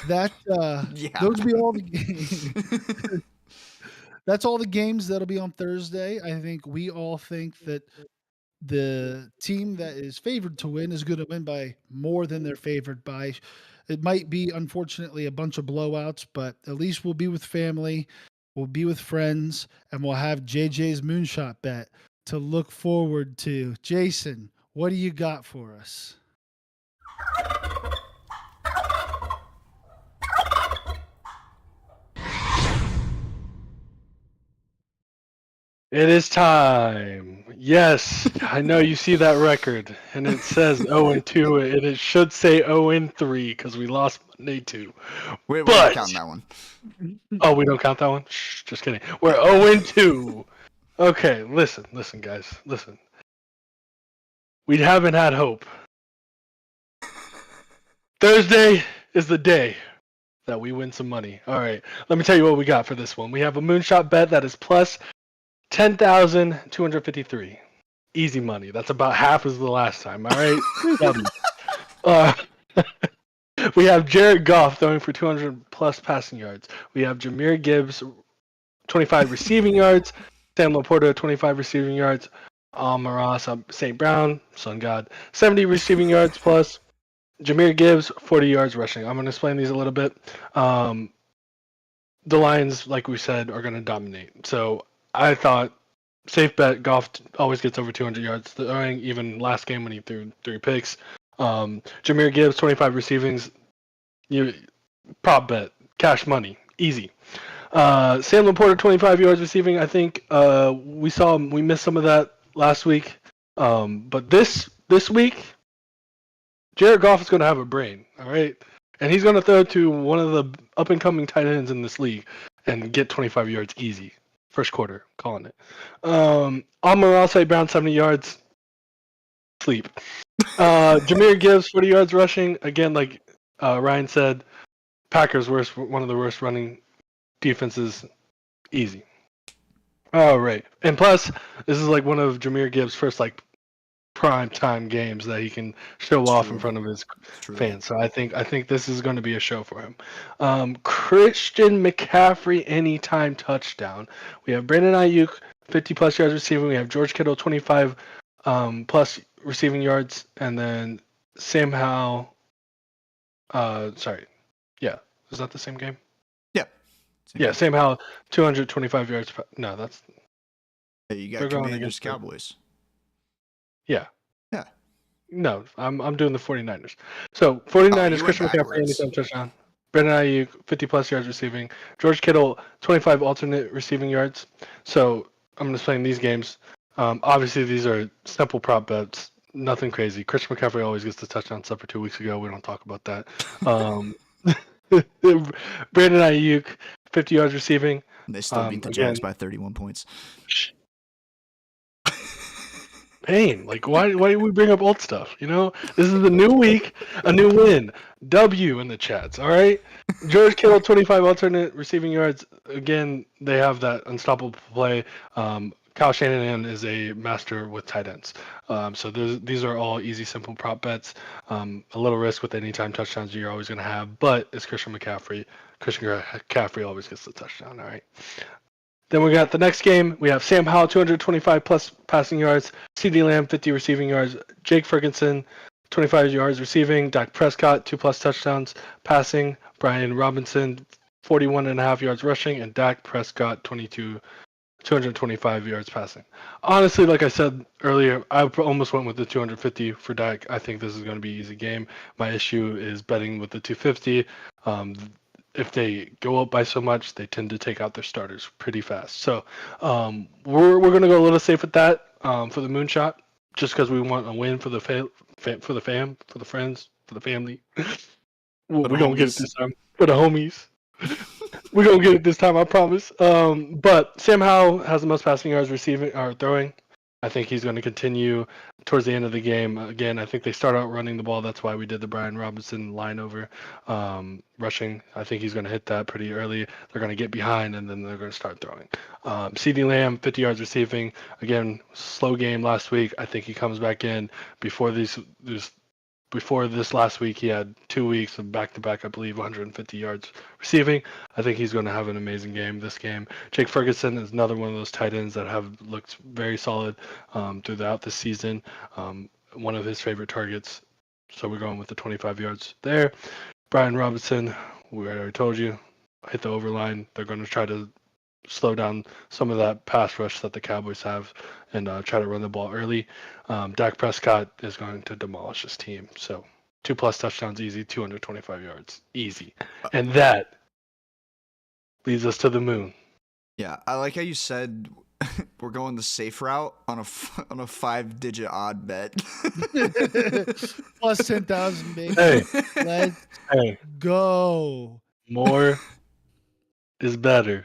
will be all the games. That's all the games that'll be on Thursday. I think we all think that the team that is favored to win is going to win by more than they're favored by. It might be, unfortunately, a bunch of blowouts, but at least we'll be with family, we'll be with friends, and we'll have JJ's Moonshot bet to look forward to. Jason, what do you got for us? It is time. Yes, I know you see that record, and it says 0-2, and it should say 0-3 because we lost Monday too. We're not counting that one. Oh, we don't count that one? Shh, just kidding. We're 0-2. Okay, listen, guys, listen. We haven't had hope. Thursday is the day that we win some money. All right, let me tell you what we got for this one. We have a Moonshot bet that is plus 10,253. Easy money. That's about half as the last time. All right. We have Jared Goff throwing for 200 plus passing yards. We have Jahmyr Gibbs, 25 receiving yards. Sam Laporta, 25 receiving yards. Amon-Ra St. Brown, Sun God, 70 receiving yards plus. Jahmyr Gibbs, 40 yards rushing. I'm going to explain these a little bit. The Lions, like we said, are going to dominate. So I thought, safe bet, Goff always gets over 200 yards throwing, even last game when he threw 3 picks. Jahmyr Gibbs, 25 receivings. You prop bet, cash money, easy. Sam Laporta, 25 yards receiving. I think we missed some of that last week. But this week, Jared Goff is going to have a brain, all right? And he's going to throw to one of the up-and-coming tight ends in this league and get 25 yards easy. First quarter, calling it. Amon-Ra St. Brown, 70 yards. Sleep. Jahmyr Gibbs, 40 yards rushing. Again, like Ryan said, Packers one of the worst running defenses. Easy. All right. And plus, this is like one of Jahmyr Gibbs' first like prime time games that he can show off in front of his fans. So I think this is going to be a show for him. Christian McCaffrey anytime touchdown. We have Brandon Ayuk 50 plus yards receiving. We have George Kittle 25 plus receiving yards, and then Sam Howell. Yeah, is that the same game? Yeah. Yeah, Sam Howell 225 yards. No, that's. Hey, you got Commanders Cowboys. Yeah. Yeah. No, I'm doing the 49ers. So 49ers, Christian McCaffrey, anytime touchdown. Brandon Ayuk, 50 plus yards receiving. George Kittle, 25 alternate receiving yards. So I'm going to explain these games. Obviously, these are simple prop bets. Nothing crazy. Christian McCaffrey always gets the touchdown stuff for 2 weeks ago. We don't talk about that. Brandon Ayuk, 50 yards receiving. And they still beat the Jags by 31 points. Pain. Like, why do we bring up old stuff? You know, this is a new week, a new win. W in the chats. All right. George Kittle, 25 alternate receiving yards. Again, they have that unstoppable play. Kyle Shanahan is a master with tight ends. So these are all easy, simple prop bets. A little risk with anytime touchdowns you're always going to have, but it's Christian McCaffrey. Christian McCaffrey always gets the touchdown. All right. Then we got the next game. We have Sam Howell, 225 plus passing yards. CeeDee Lamb, 50 receiving yards. Jake Ferguson, 25 yards receiving. Dak Prescott, 2 plus touchdowns passing. Brian Robinson, 41.5 yards rushing. And Dak Prescott, 225 yards passing. Honestly, like I said earlier, I almost went with the 250 for Dak. I think this is going to be an easy game. My issue is betting with the 250. If they go up by so much, they tend to take out their starters pretty fast. So we're going to go a little safe with that for the Moonshot, just because we want a win for the friends, for the family. We're going to get it this time. For the homies. We're going to get it this time, I promise. But Sam Howell has the most passing yards receiving or throwing. I think he's going to continue towards the end of the game. Again, I think they start out running the ball. That's why we did the Brian Robinson line over rushing. I think he's going to hit that pretty early. They're going to get behind, and then they're going to start throwing. CeeDee Lamb, 50 yards receiving. Again, slow game last week. I think he comes back in before before this last week. He had 2 weeks of back-to-back, I believe, 150 yards receiving. I think he's going to have an amazing game this game. Jake Ferguson is another one of those tight ends that have looked very solid throughout the season. One of his favorite targets. So we're going with the 25 yards there. Brian Robinson, we already told you, hit the overline. They're going to try to slow down some of that pass rush that the Cowboys have and try to run the ball early. Dak Prescott is going to demolish his team. So 2 plus touchdowns easy, 225 yards easy. And that leads us to the moon. Yeah, I like how you said we're going the safe route on a 5-digit odd bet. Plus 10,000, baby. Hey. Let's go. More is better.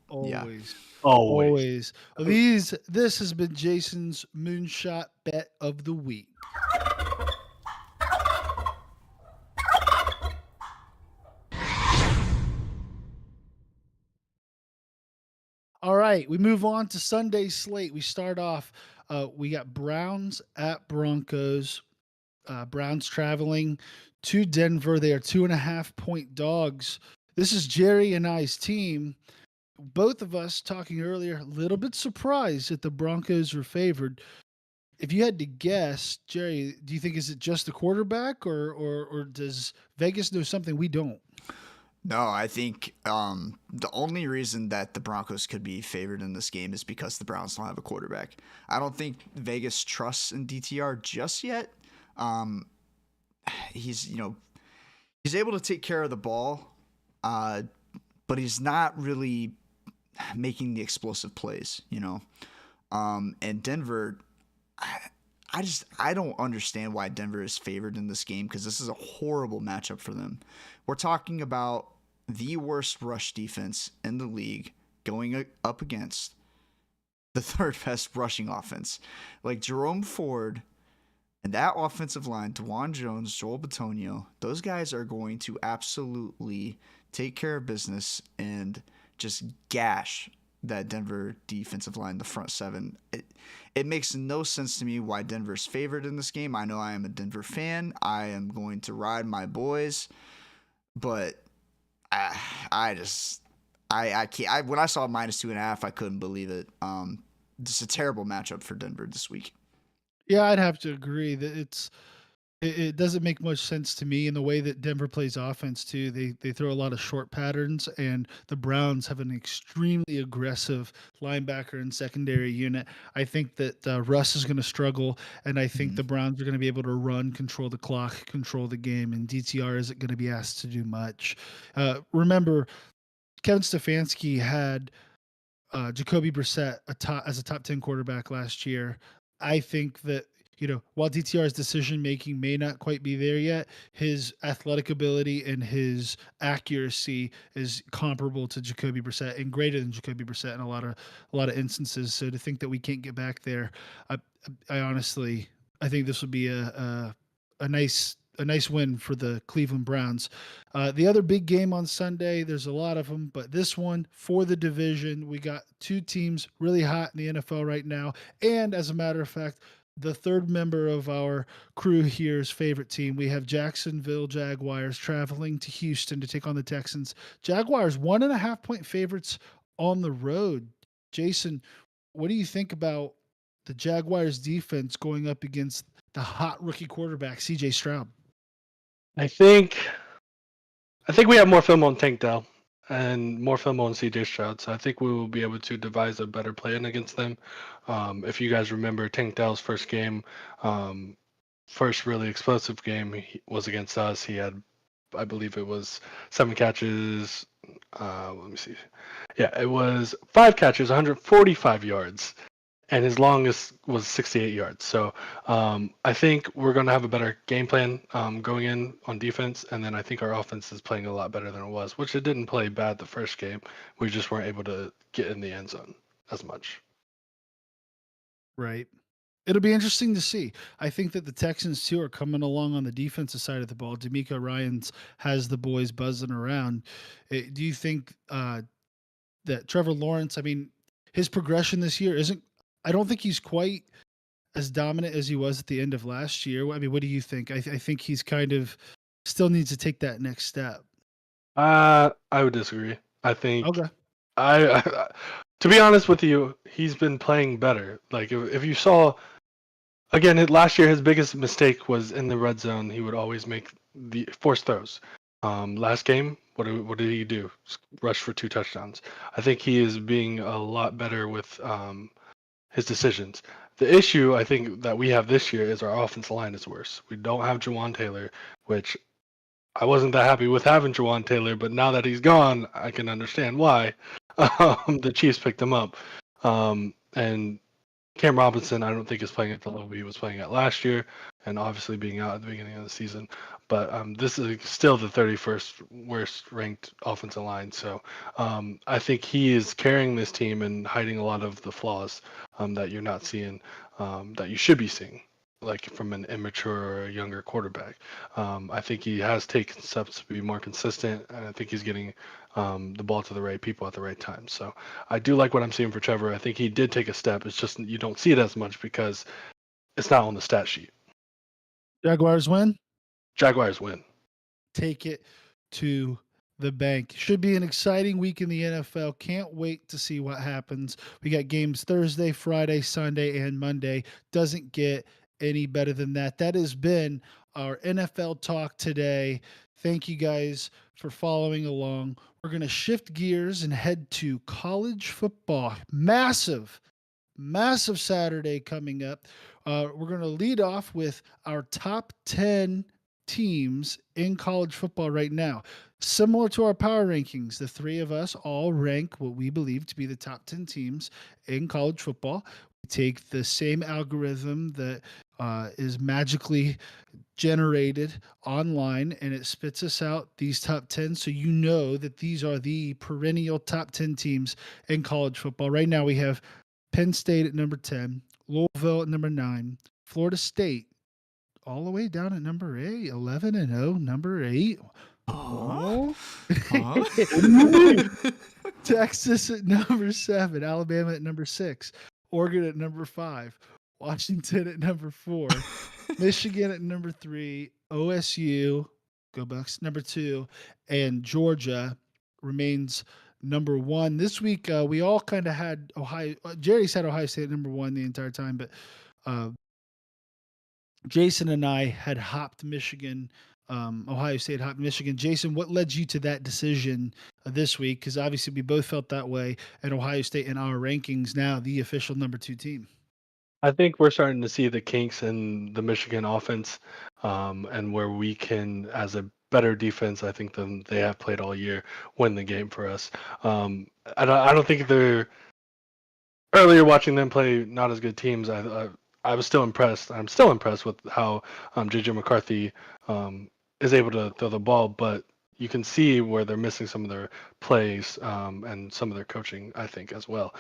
Always. Always. This has been Jason's Moonshot Bet of the Week. All right, we move on to Sunday's slate. We start off, we got Browns at Broncos. Browns traveling to Denver. They are 2.5-point dogs. This is Jerry and I's team. Both of us talking earlier, a little bit surprised that the Broncos were favored. If you had to guess, Jerry, do you think is it just the quarterback, or does Vegas know something we don't? No, I think the only reason that the Broncos could be favored in this game is because the Browns don't have a quarterback. I don't think Vegas trusts in DTR just yet. Um, he's he's able to take care of the ball, but he's not really making the explosive plays. And Denver, I don't understand why Denver is favored in this game because this is a horrible matchup for them. We're talking about the worst rush defense in the league going up against the third best rushing offense. Like Jerome Ford and that offensive line, DeJuan Jones, Joel Bitonio, those guys are going to absolutely take care of business and just gash that Denver defensive line, the front seven. It makes no sense to me why Denver's favored in this game. I know I am a Denver fan. I am going to ride my boys, but I can't. When I saw -2.5, I couldn't believe it. It's a terrible matchup for Denver this week. Yeah, I'd have to agree that it doesn't make much sense to me in the way that Denver plays offense too. They throw a lot of short patterns, and the Browns have an extremely aggressive linebacker and secondary unit. I think that Russ is going to struggle, and I think Mhm. the Browns are going to be able to run, control the clock, control the game, and DTR isn't going to be asked to do much. Remember, Kevin Stefanski had Jacoby Brissett as a top 10 quarterback last year. I think that, while DTR's decision making may not quite be there yet, his athletic ability and his accuracy is comparable to Jacoby Brissett and greater than Jacoby Brissett in a lot of instances. So to think that we can't get back there, I, I honestly, I think this would be a nice win for the Cleveland Browns. The other big game on Sunday, there's a lot of them, but this one for the division, we got two teams really hot in the NFL right now. And as a matter of fact, the third member of our crew here's favorite team, we have Jacksonville Jaguars traveling to Houston to take on the Texans. Jaguars 1.5-point favorites on the road. Jason, what do you think about the Jaguars defense going up against the hot rookie quarterback, CJ Stroud? I think we have more film on Tank Dell and more film on CJ Stroud, so I think we will be able to devise a better plan against them. If you guys remember Tank Dell's first game, first really explosive game was against us. He had, I believe it was 7 catches. Let me see. Yeah, it was 5 catches, 145 yards, and his longest was 68 yards. So I think we're going to have a better game plan going in on defense, and then I think our offense is playing a lot better than it was, which it didn't play bad the first game. We just weren't able to get in the end zone as much. Right. It'll be interesting to see. I think that the Texans too are coming along on the defensive side of the ball. D'Amico Ryans has the boys buzzing around. Do you think that Trevor Lawrence? I mean, his progression this year isn't. I don't think he's quite as dominant as he was at the end of last year. I mean, what do you think? I think he's kind of still needs to take that next step. I would disagree. I think Okay. to be honest with you, he's been playing better. Like if you saw. Again, last year his biggest mistake was in the red zone. He would always make the forced throws. Last game, what did he do? Rush for 2 touchdowns. I think he is being a lot better with his decisions. The issue I think that we have this year is our offensive line is worse. We don't have Jawan Taylor, which I wasn't that happy with having Jawan Taylor, but now that he's gone, I can understand why. The Chiefs picked him up. And Cam Robinson, I don't think is playing at the level he was playing at last year, and obviously being out at the beginning of the season. But this is still the 31st worst ranked offensive line. So I think he is carrying this team and hiding a lot of the flaws that you're not seeing, that you should be seeing, like from an immature or a younger quarterback. I think he has taken steps to be more consistent, and I think he's getting the ball to the right people at the right time. So I do like what I'm seeing for Trevor. I think he did take a step. It's just you don't see it as much because it's not on the stat sheet. Jaguars win. Jaguars win. take it to the bank. Should be an exciting week in the NFL. Can't wait to see what happens. We got games Thursday, Friday, Sunday, and Monday. Doesn't get any better than that. That has been our NFL talk today. Thank you guys for following along. We're going to shift gears and head to college football. Massive Saturday coming up. We're going to lead off with our top 10 teams in college football right now. Similar to our power rankings, the three of us all rank what we believe to be the top 10 teams in college football. We take the same algorithm that is magically generated online and it spits us out these top 10. So you know that these are the perennial top 10 teams in college football. Right now, we have Penn State at number 10, Louisville at number 9, Florida State all the way down at number 8, 11 and 0, number 8. Huh? Oh. Huh? Texas at number 7, Alabama at number 6, Oregon at number 5, Washington at number 4, Michigan at number 3, OSU, go Bucks, number 2, and Georgia remains number 1. This week, we all kind of had Ohio. Jerry's had Ohio State at number 1 the entire time, but uh, Jason and I had hopped Michigan. Ohio State hopped Michigan. Jason, what led you to that decision this week? Because obviously we both felt that way, and Ohio State in our rankings now the official number 2 team. I think we're starting to see the kinks in the Michigan offense, and where we can, as a better defense, I think than they have played all year, win the game for us. I don't think they're earlier watching them play not as good teams. I was still impressed. I'm still impressed with how JJ McCarthy is able to throw the ball, but you can see where they're missing some of their plays and some of their coaching, I think, as well.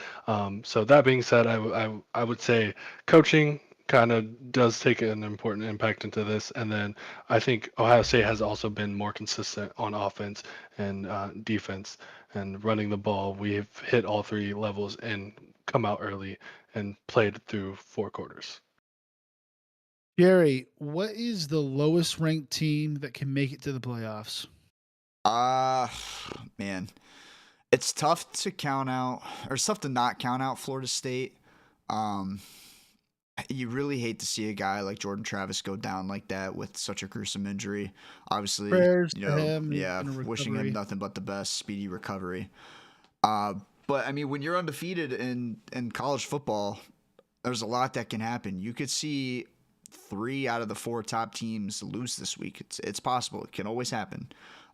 So that being said, I would say coaching kind of does take an important impact into this, and then I think Ohio State has also been more consistent on offense and defense and running the ball. We've hit all three levels and come out early and played through 4 quarters. Gary, what is the lowest ranked team that can make it to the playoffs? Uh Man, it's tough to count out, or it's tough to not count out Florida State. Um, you really hate to see a guy like Jordan Travis go down like that with such a gruesome injury. Obviously, Prayers to him yeah, and a wishing him recovery. nothing but the best, speedy recovery. Uh, but I mean, when you're undefeated in college football, there's a lot that can happen. You could see 3 out of the 4 top teams lose this week. It's possible. It can always happen.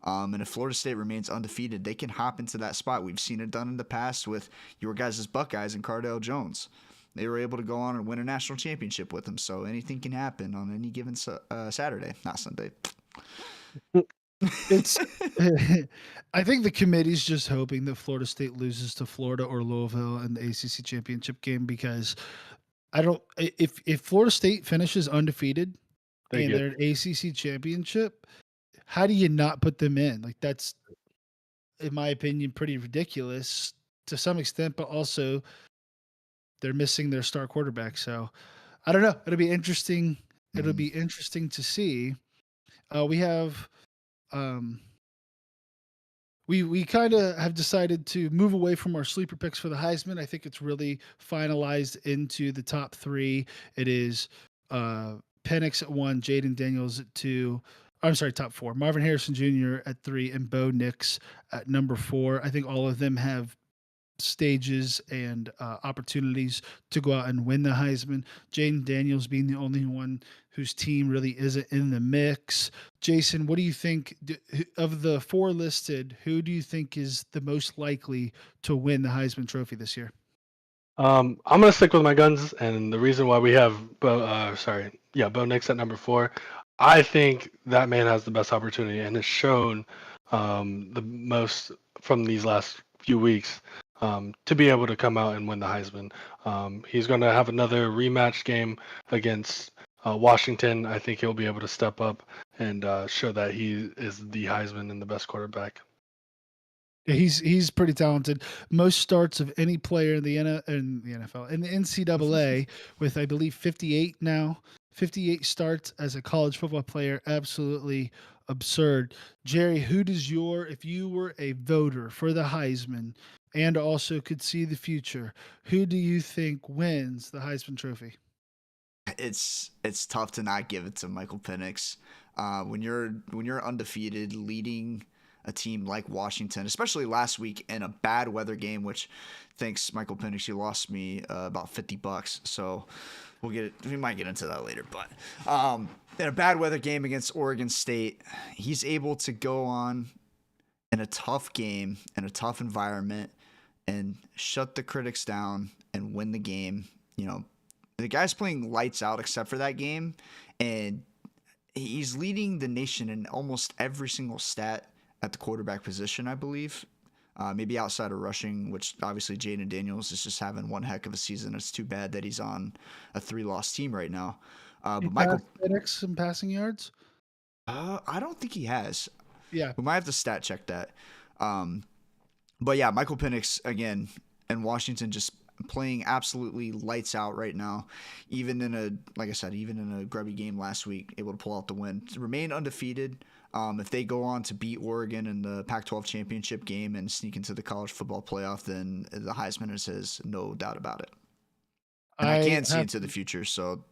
And if Florida State remains undefeated, they can hop into that spot. We've seen it done in the past with your guys' Buckeyes and Cardale Jones. They were able to go on and win a national championship with them. So anything can happen on any given Saturday, not Sunday. It's I think the committee's just hoping that Florida State loses to Florida or Louisville in the ACC championship game because I don't if Florida State finishes undefeated They and get they're an ACC championship, how do you not put them in? Like that's in my opinion pretty ridiculous to some extent, but also they're missing their star quarterback. So I don't know. It'll be interesting. It'll Mhm. be interesting to see. We have um we kind of have decided to move away from our sleeper picks for the Heisman. I think it's really finalized into the top 3. It is Penix at 1, Jaden Daniels at 2. I'm sorry, top 4. Marvin Harrison Jr. at 3 and Bo Nix at number 4. I think all of them have stages and opportunities to go out and win the Heisman. Jaden Daniels being the only one whose team really isn't in the mix. Jason, what do you think of the 4 listed? Who do you think is the most likely to win the Heisman Trophy this year? I'm gonna stick with my guns, and the reason why we have Bo Nix at number 4, I think that man has the best opportunity and has shown the most from these last few weeks to be able to come out and win the Heisman. He's going to have another rematch game against Washington. I think he'll be able to step up and show that he is the Heisman and the best quarterback. Yeah, he's pretty talented. Most starts of any player in the NFL in the NCAA with I believe 58 now. 58 starts as a college football player. Absolutely absurd. Jerry, if you were a voter for the Heisman and also could see the future, who do you think wins the Heisman Trophy? It's tough to not give it to Michael Penix. When you're undefeated, leading a team like Washington, especially last week in a bad weather game, which thanks Michael Penix, you lost me about $50. So we might get into that later. But in a bad weather game against Oregon State, he's able to go on in a tough game in a tough environment and shut the critics down and win the game. The guy's playing lights out except for that game, and he's leading the nation in almost every single stat at the quarterback position, I believe. Maybe outside of rushing, which obviously Jaden Daniels is just having one heck of a season. It's too bad that he's on a 3-loss team right now. He But Michael, passed Penix in passing yards. I don't think he has. Yeah, We might have to stat check that. Um, but yeah, Michael Penix again and Washington just playing absolutely lights out right now. Even in a grubby game last week, able to pull out the win to remain undefeated. If they go on to beat Oregon in the Pac-12 championship game and sneak into the college football playoff, then the Heisman is his, no doubt about it. And I I can see have into the future, so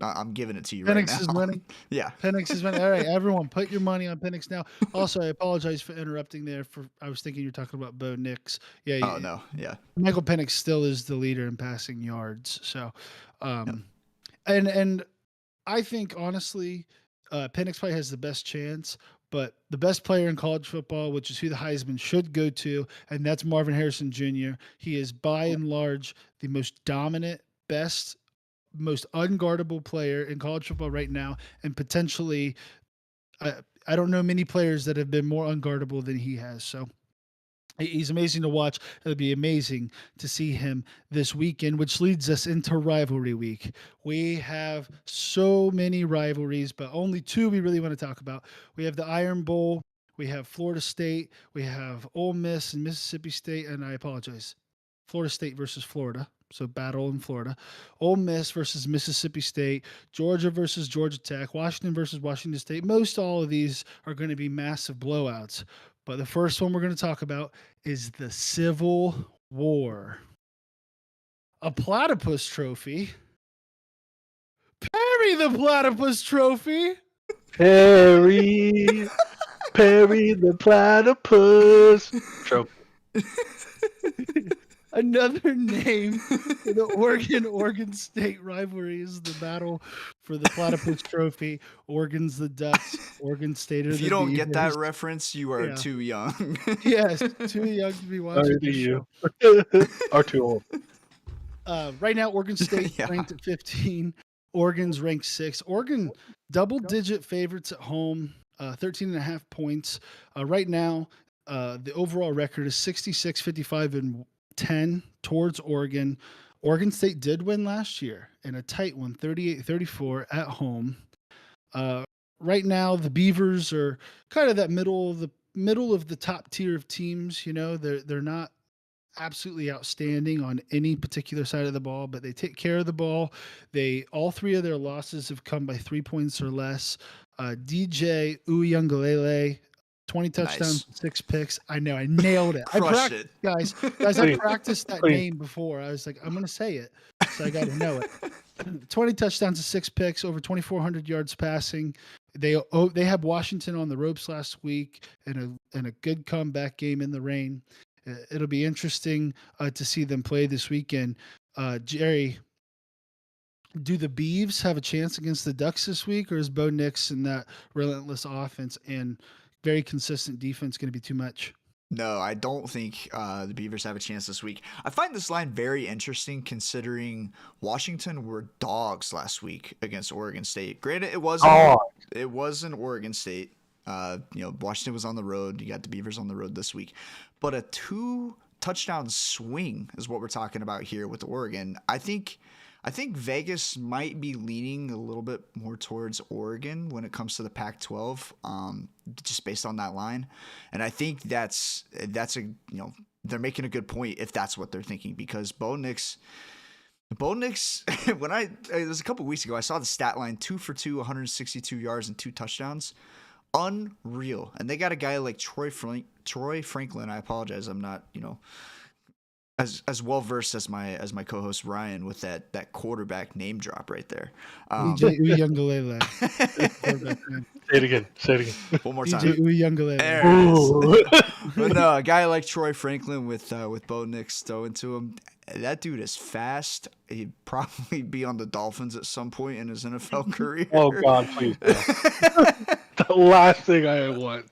I'm giving it to you right Penix is now. winning. Yeah. Penix is winning. All right, everyone, put your money on Penix now. Also, I apologize for interrupting there. I was thinking you're talking about Bo Nix. Yeah, Oh no. Yeah. Michael Penix still is the leader in passing yards. So, Yeah. um, and I think honestly, Penix probably has the best chance. But the best player in college football, which is who the Heisman should go to, and that's Marvin Harrison Jr. He is by and large the most dominant, best, most unguardable player in college football right now, and potentially, I don't know many players that have been more unguardable than he has. So he's amazing to watch. It'll be amazing to see him this weekend, which leads us into rivalry week. We have so many rivalries, but only two we really want to talk about. We have the Iron Bowl. We have Florida State. We have Ole Miss and Mississippi State. And I apologize, Florida State versus Florida. So battle in Florida. Ole Miss versus Mississippi State. Georgia versus Georgia Tech. Washington versus Washington State. Most all of these are going to be massive blowouts. But the first one we're going to talk about is the Civil War. A platypus trophy. Perry the platypus trophy. Perry, Perry the platypus. Trope. Another name for the Oregon State rivalry is the battle for the platypus trophy. Oregon's the Ducks. Oregon State are If you the don't get that Beavers. reference, you are Yeah. too young. Yes, too young to be watching Sorry to this show. you. Are too old. Right now, Oregon State Yeah. ranked at 15. Oregon's ranked 6. Oregon double-digit favorites at home, 13.5 points. Right now, the overall record is 66, 55, and 10 towards Oregon. Oregon State did win last year in a tight one, 38-34 at home. Right now, the Beavers are kind of that middle of the top tier of teams. They're not absolutely outstanding on any particular side of the ball, but they take care of the ball. All three of their losses have come by 3 points or less. DJ Uyunglele, 20 touchdowns, Nice. 6 picks. I know I nailed it. Crushed it. Guys. I Clean. practiced that Clean. name before. I was like, I'm gonna say it, so I got to know it. 20 touchdowns and 6 picks, over 2,400 yards passing. They had Washington on the ropes last week in a good comeback game in the rain. It'll be interesting to see them play this weekend. Jerry, do the Beavs have a chance against the Ducks this week, or is Bo Nix and that relentless offense and very consistent defense going to be too much? No, I don't think the Beavers have a chance this week. I find this line very interesting considering Washington were dogs last week against Oregon State. Granted, it was in Oregon State. Washington was on the road. You got the Beavers on the road this week. But a 2-touchdown swing is what we're talking about here with Oregon. I think Vegas might be leaning a little bit more towards Oregon when it comes to the Pac-12, just based on that line. And I think that's they're making a good point if that's what they're thinking, because Bo Nix, Bo Nix, it was a couple weeks ago, I saw the stat line: 2 for 2, 162 yards and 2 touchdowns. Unreal. And they got a guy like Troy Franklin. I apologize, I'm not as well versed as my co-host Ryan with that quarterback name drop right there. DJ Uyunglele. Quarterback name. Say it again. Say it again. One more DJ time. Uyunglele. There it is. Ooh. But no, a guy like Troy Franklin with Bo Nix throwing to him, that dude is fast. He'd probably be on the Dolphins at some point in his NFL career. Oh God, please. No. The last thing I want.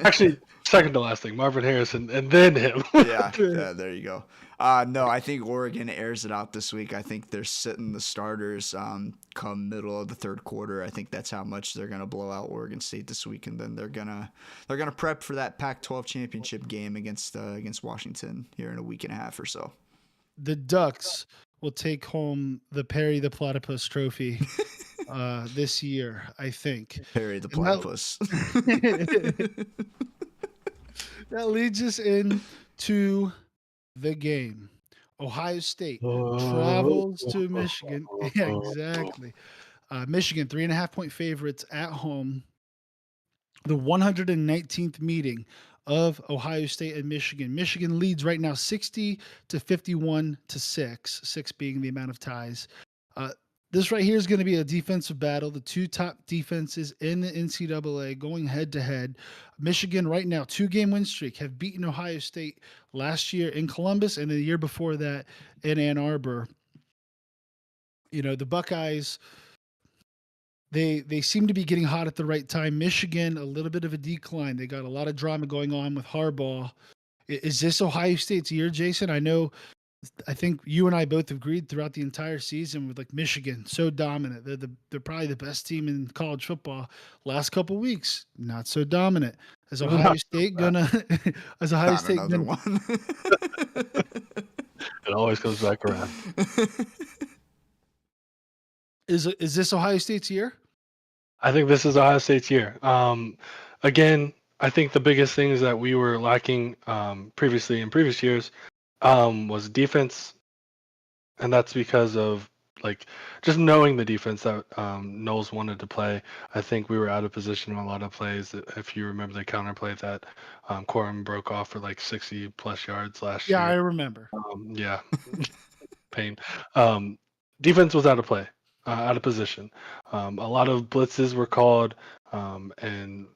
Actually, second to last thing, Marvin Harrison, and then him. yeah, there you go. No, I think Oregon airs it out this week. I think they're sitting the starters come middle of the third quarter. I think that's how much they're gonna blow out Oregon State this week, and then they're gonna prep for that Pac-12 championship game against Washington here in a week and a half or so. The Ducks will take home the Perry the Platypus Trophy this year, I think. Perry the Platypus. That leads us into the game. Ohio State travels to Michigan. Yeah, exactly. Michigan, 3.5-point favorites at home. The 119th meeting of Ohio State and Michigan. Michigan leads right now 60-51 to 6 being the amount of ties. This right here is going to be a defensive battle. The two top defenses in the NCAA going head to head. Michigan right now, 2-game win streak, have beaten Ohio State last year in Columbus and the year before that in Ann Arbor. The Buckeyes, they seem to be getting hot at the right time. Michigan, a little bit of a decline. They got a lot of drama going on with Harbaugh. Is this Ohio State's year, Jason? I think you and I both agreed throughout the entire season with Michigan so dominant. They're probably the best team in college football. Last couple weeks, not so dominant. Is Ohio State gonna? Is Ohio State another gonna? one? It always comes back around. Is this Ohio State's year? I think this is Ohio State's year. Again, I think the biggest things that we were lacking previously in previous years was defense, and that's because of just knowing the defense that Knowles wanted to play. I think we were out of position on a lot of plays. If you remember the counter play that Corum broke off for 60 plus yards last year. Yeah, I remember. Yeah, pain. Defense was out of play, out of position. A lot of blitzes were called, and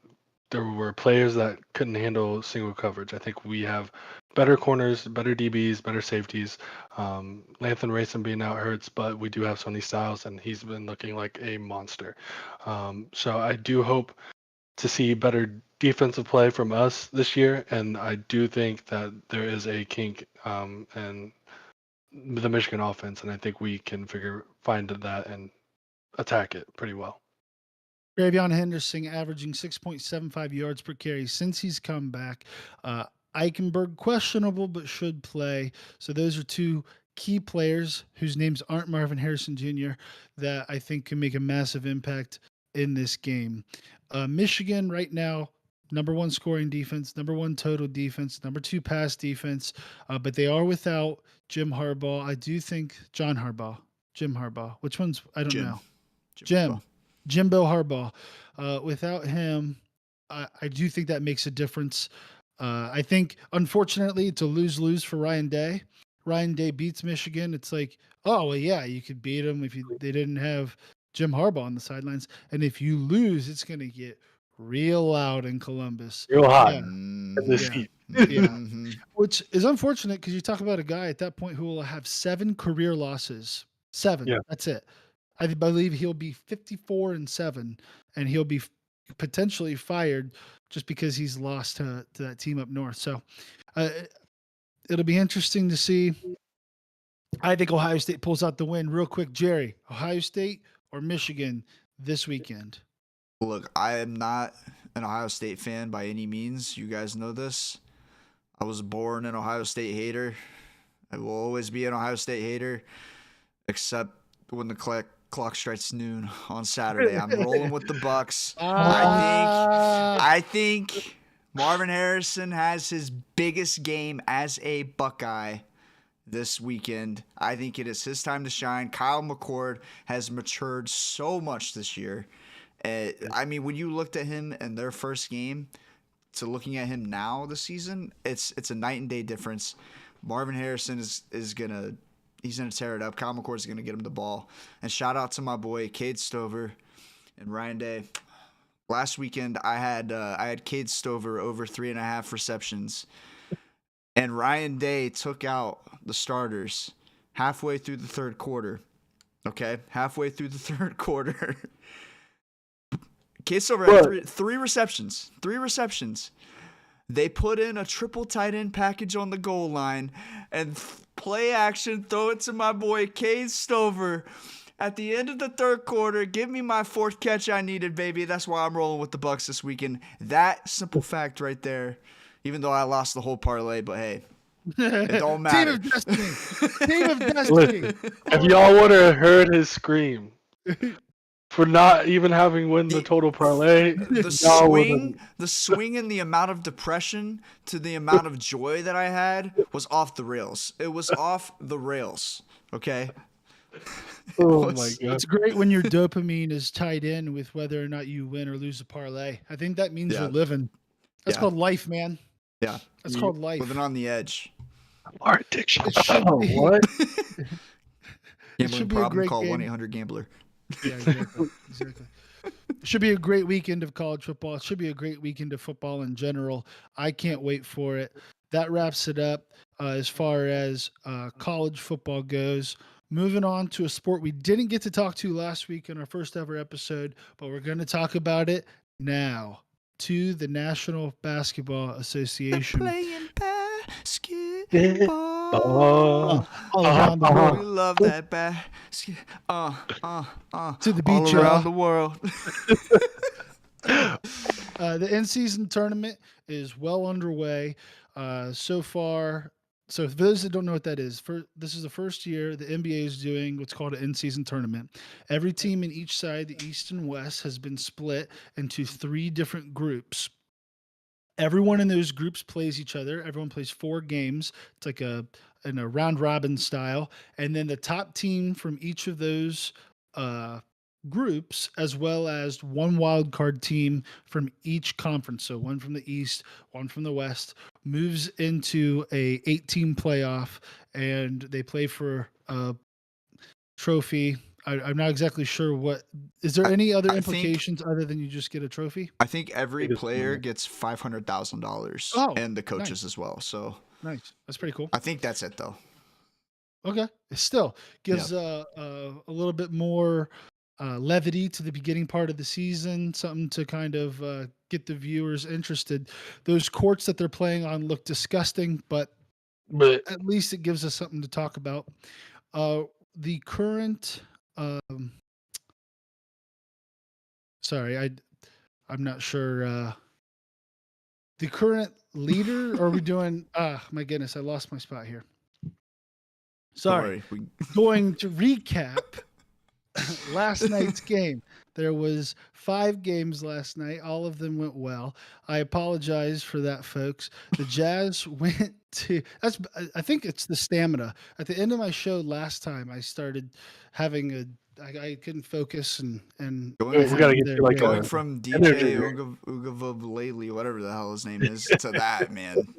there were players that couldn't handle single coverage. I think we have better corners, better DBs, better safeties. Lathan Rayson being out hurts, but we do have Sonny Styles, and he's been looking like a monster. So I do hope to see better defensive play from us this year, and I do think that there is a kink in the Michigan offense, and I think we can find that and attack it pretty well. Travion Henderson averaging 6.75 yards per carry since he's come back. Eichenberg questionable but should play. So those are two key players whose names aren't Marvin Harrison Jr. that I think can make a massive impact in this game. Michigan right now, number 1 scoring defense, number 1 total defense, number 2 pass defense, but they are without Jim Harbaugh. I do think Jim Harbaugh. Which one's? I don't know. Jimbo Harbaugh. Without him, I do think that makes a difference. I think, unfortunately, it's a lose-lose for Ryan Day. Ryan Day beats Michigan. It's like, oh, well, yeah, you could beat them if they didn't have Jim Harbaugh on the sidelines. And if you lose, it's going to get real loud in Columbus. Real hot. Yeah. In the seat. Yeah. Which is unfortunate because you talk about a guy at that point who will have 7 career losses. 7. Yeah. That's it. I believe he'll be 54-7, and he'll be potentially fired just because he's lost to that team up north. So it'll be interesting to see. I think Ohio State pulls out the win. Real quick, Jerry, Ohio State or Michigan this weekend? Look, I am not an Ohio State fan by any means. You guys know this. I was born an Ohio State hater. I will always be an Ohio State hater, except when the clock strikes noon on Saturday. I'm rolling with the Bucks. I think Marvin Harrison has his biggest game as a Buckeye this weekend. I think it is his time to shine. Kyle McCord has matured so much this year. I mean, when you looked at him in their first game to looking at him now this season, it's a night and day difference. Marvin Harrison is gonna tear it up. Kyle McCord is gonna get him the ball. And shout out to my boy Cade Stover and Ryan Day. Last weekend I had Cade Stover over 3.5 receptions, and Ryan Day took out the starters halfway through the third quarter. Okay, halfway through the third quarter. Cade Stover had three receptions. They put in a triple tight end package on the goal line and play action, throw it to my boy Cade Stover. At the end of the third quarter, give me my 4th catch I needed, baby. That's why I'm rolling with the Bucks this weekend. That simple fact right there, even though I lost the whole parlay, but hey, it don't matter. Team of destiny. Team of destiny. If y'all would have heard his scream for not even having win the total parlay, the swing and the amount of depression to the amount of joy that I had was off the rails. It was off the rails. Okay. Oh my god! It's great when your dopamine is tied in with whether or not you win or lose a parlay. I think that means you're living. That's called life, man. Yeah, that's called life. Living on the edge. Our addiction. What? It should be a great call game. 1-800-GAMBLER. Yeah, exactly. It should be a great weekend of college football. It should be a great weekend of football in general. I can't wait for it. That wraps it up as far as college football goes. Moving on to a sport we didn't get to talk to last week in our first ever episode, but we're going to talk about it now. To the National Basketball Association. Playing basketball all around the world. We love that basket. To the beach, all around the world. The in-season tournament is well underway. So far, so for those that don't know what that is, this is the first year the NBA is doing what's called an in-season tournament. Every team in each side, the East and West, has been split into 3 different groups. Everyone in those groups plays each other. Everyone plays 4 games. It's like in a round robin style. And then the top team from each of those groups, as well as 1 wild card team from each conference, so 1 from the East, 1 from the West, moves into a 8-team playoff, and they play for a trophy. I'm not exactly sure what. Is there any other implications other than you just get a trophy? I think every player gets $500,000, and the coaches as well. So nice. That's pretty cool. I think that's it though. Okay, it still gives a little bit more levity to the beginning part of the season, something to kind of get the viewers interested. Those courts that they're playing on look disgusting, but at least it gives us something to talk about. The current, I'm not sure. The current leader, or are we doing? My goodness, I lost my spot here. Sorry, going to recap last night's game. There was 5 games last night. All of them went well. I apologize for that, folks. The Jazz went to I think it's the stamina. At the end of my show last time, I started having I couldn't focus and we gotta get you like going from DJ Ugavulele, whatever the hell his name is, to that, man.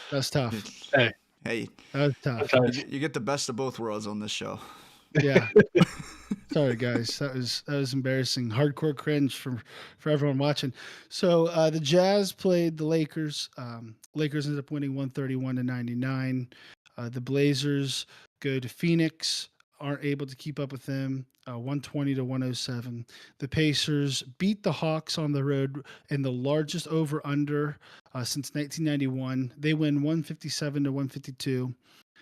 That's tough. Hey, that's tough. You get the best of both worlds on this show. Yeah. Sorry, guys. That was embarrassing. Hardcore cringe for everyone watching. So the Jazz played the Lakers. Lakers ended up winning 131-99. The Blazers go to Phoenix, aren't able to keep up with them, 120-107. The Pacers beat the Hawks on the road in the largest over-under since 1991. They win 157-152.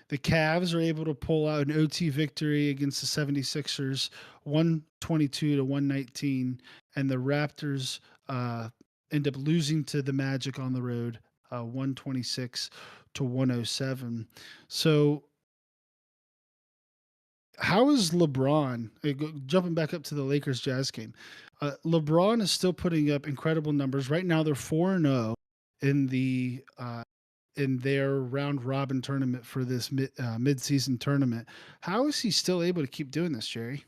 The Cavs are able to pull out an OT victory against the 76ers, 122-119. And the Raptors end up losing to the Magic on the road, 126-107. So how is LeBron, jumping back up to the Lakers-Jazz game, LeBron is still putting up incredible numbers. Right now they're 4-0 in the in their round robin tournament for this mid-season tournament. How is he still able to keep doing this, Jerry?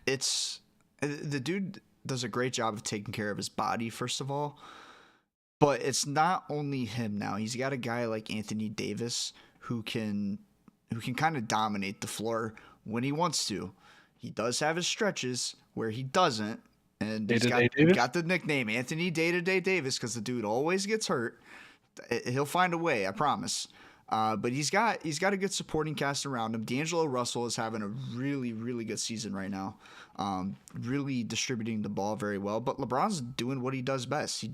It's the dude does a great job of taking care of his body, first of all. But it's not only him now. He's got a guy like Anthony Davis who can kind of dominate the floor when he wants to. He does have his stretches where he doesn't, and Day he's to got day Davis. got the nickname Anthony Day to Day Davis because the dude always gets hurt. He'll find a way, I promise. But he's got a good supporting cast around him. D'Angelo Russell is having a really really good season right now, really distributing the ball very well. But LeBron's doing what he does best. He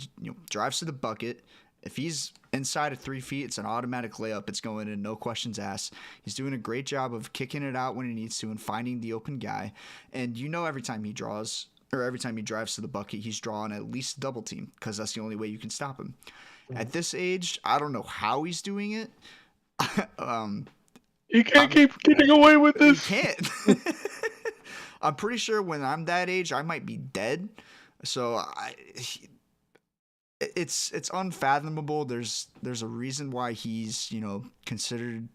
drives to the bucket. If he's inside of 3 feet, it's an automatic layup. It's going in, no questions asked. He's doing a great job of kicking it out when he needs to and finding the open guy. And every time he draws or every time he drives to the bucket, he's drawing at least a double team because that's the only way you can stop him. At this age, I don't know how he's doing it. You can't I'm, keep getting away with you this. can't. I'm pretty sure when I'm that age, I might be dead. So it's unfathomable. There's a reason why he's considered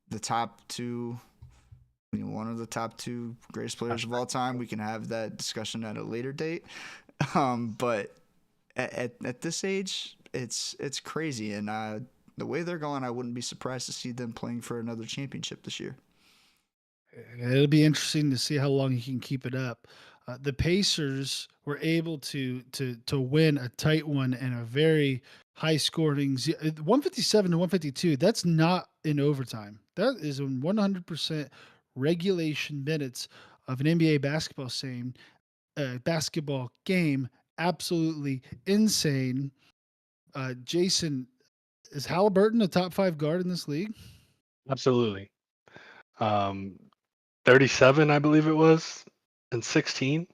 the top two, one of the top two greatest players of all time. We can have that discussion at a later date. But at this age, it's crazy, and the way they're going, I wouldn't be surprised to see them playing for another championship this year. It'll be interesting to see how long he can keep it up. The Pacers were able to win a tight one and a very high scoring 157 to 152. That's not in overtime. That is in 100% regulation minutes of an NBA basketball game. Absolutely insane. Jason, is Halliburton a top five guard in this league? Absolutely. 37, I believe it was, and 16.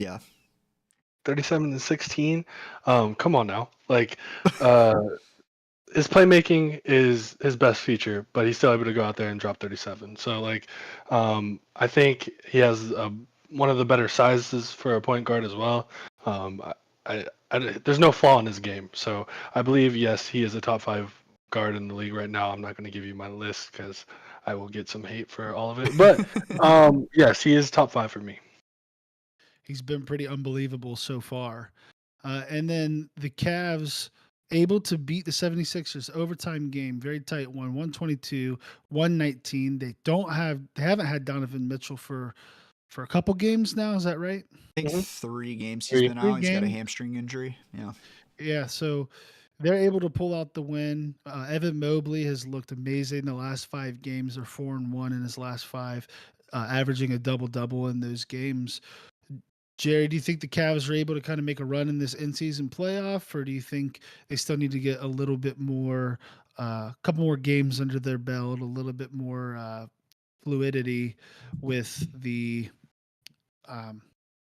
Yeah. 37 and 16. Come on now. Like, his playmaking is his best feature, but he's still able to go out there and drop 37. So, like, I think he has one of the better sizes for a point guard as well. There's no flaw in his game. So, I believe, yes, he is a top five guard in the league right now. I'm not going to give you my list because I will get some hate for all of it. But, yes, he is top five for me. He's been pretty unbelievable so far. And then the Cavs able to beat the 76ers overtime game, very tight one, 122, 119. They haven't had Donovan Mitchell for a couple games now, is that right? I think Mhm. 3 games he's Three. been Three out. He's got a games. hamstring injury. Yeah. Yeah, so they're able to pull out the win. Evan Mobley has looked amazing the last 5 games. They're 4-1 in his last five, averaging a double double in those games. Jerry, do you think the Cavs are able to kind of make a run in this in-season playoff, or do you think they still need to get a little bit more, a couple more games under their belt, a little bit more fluidity with the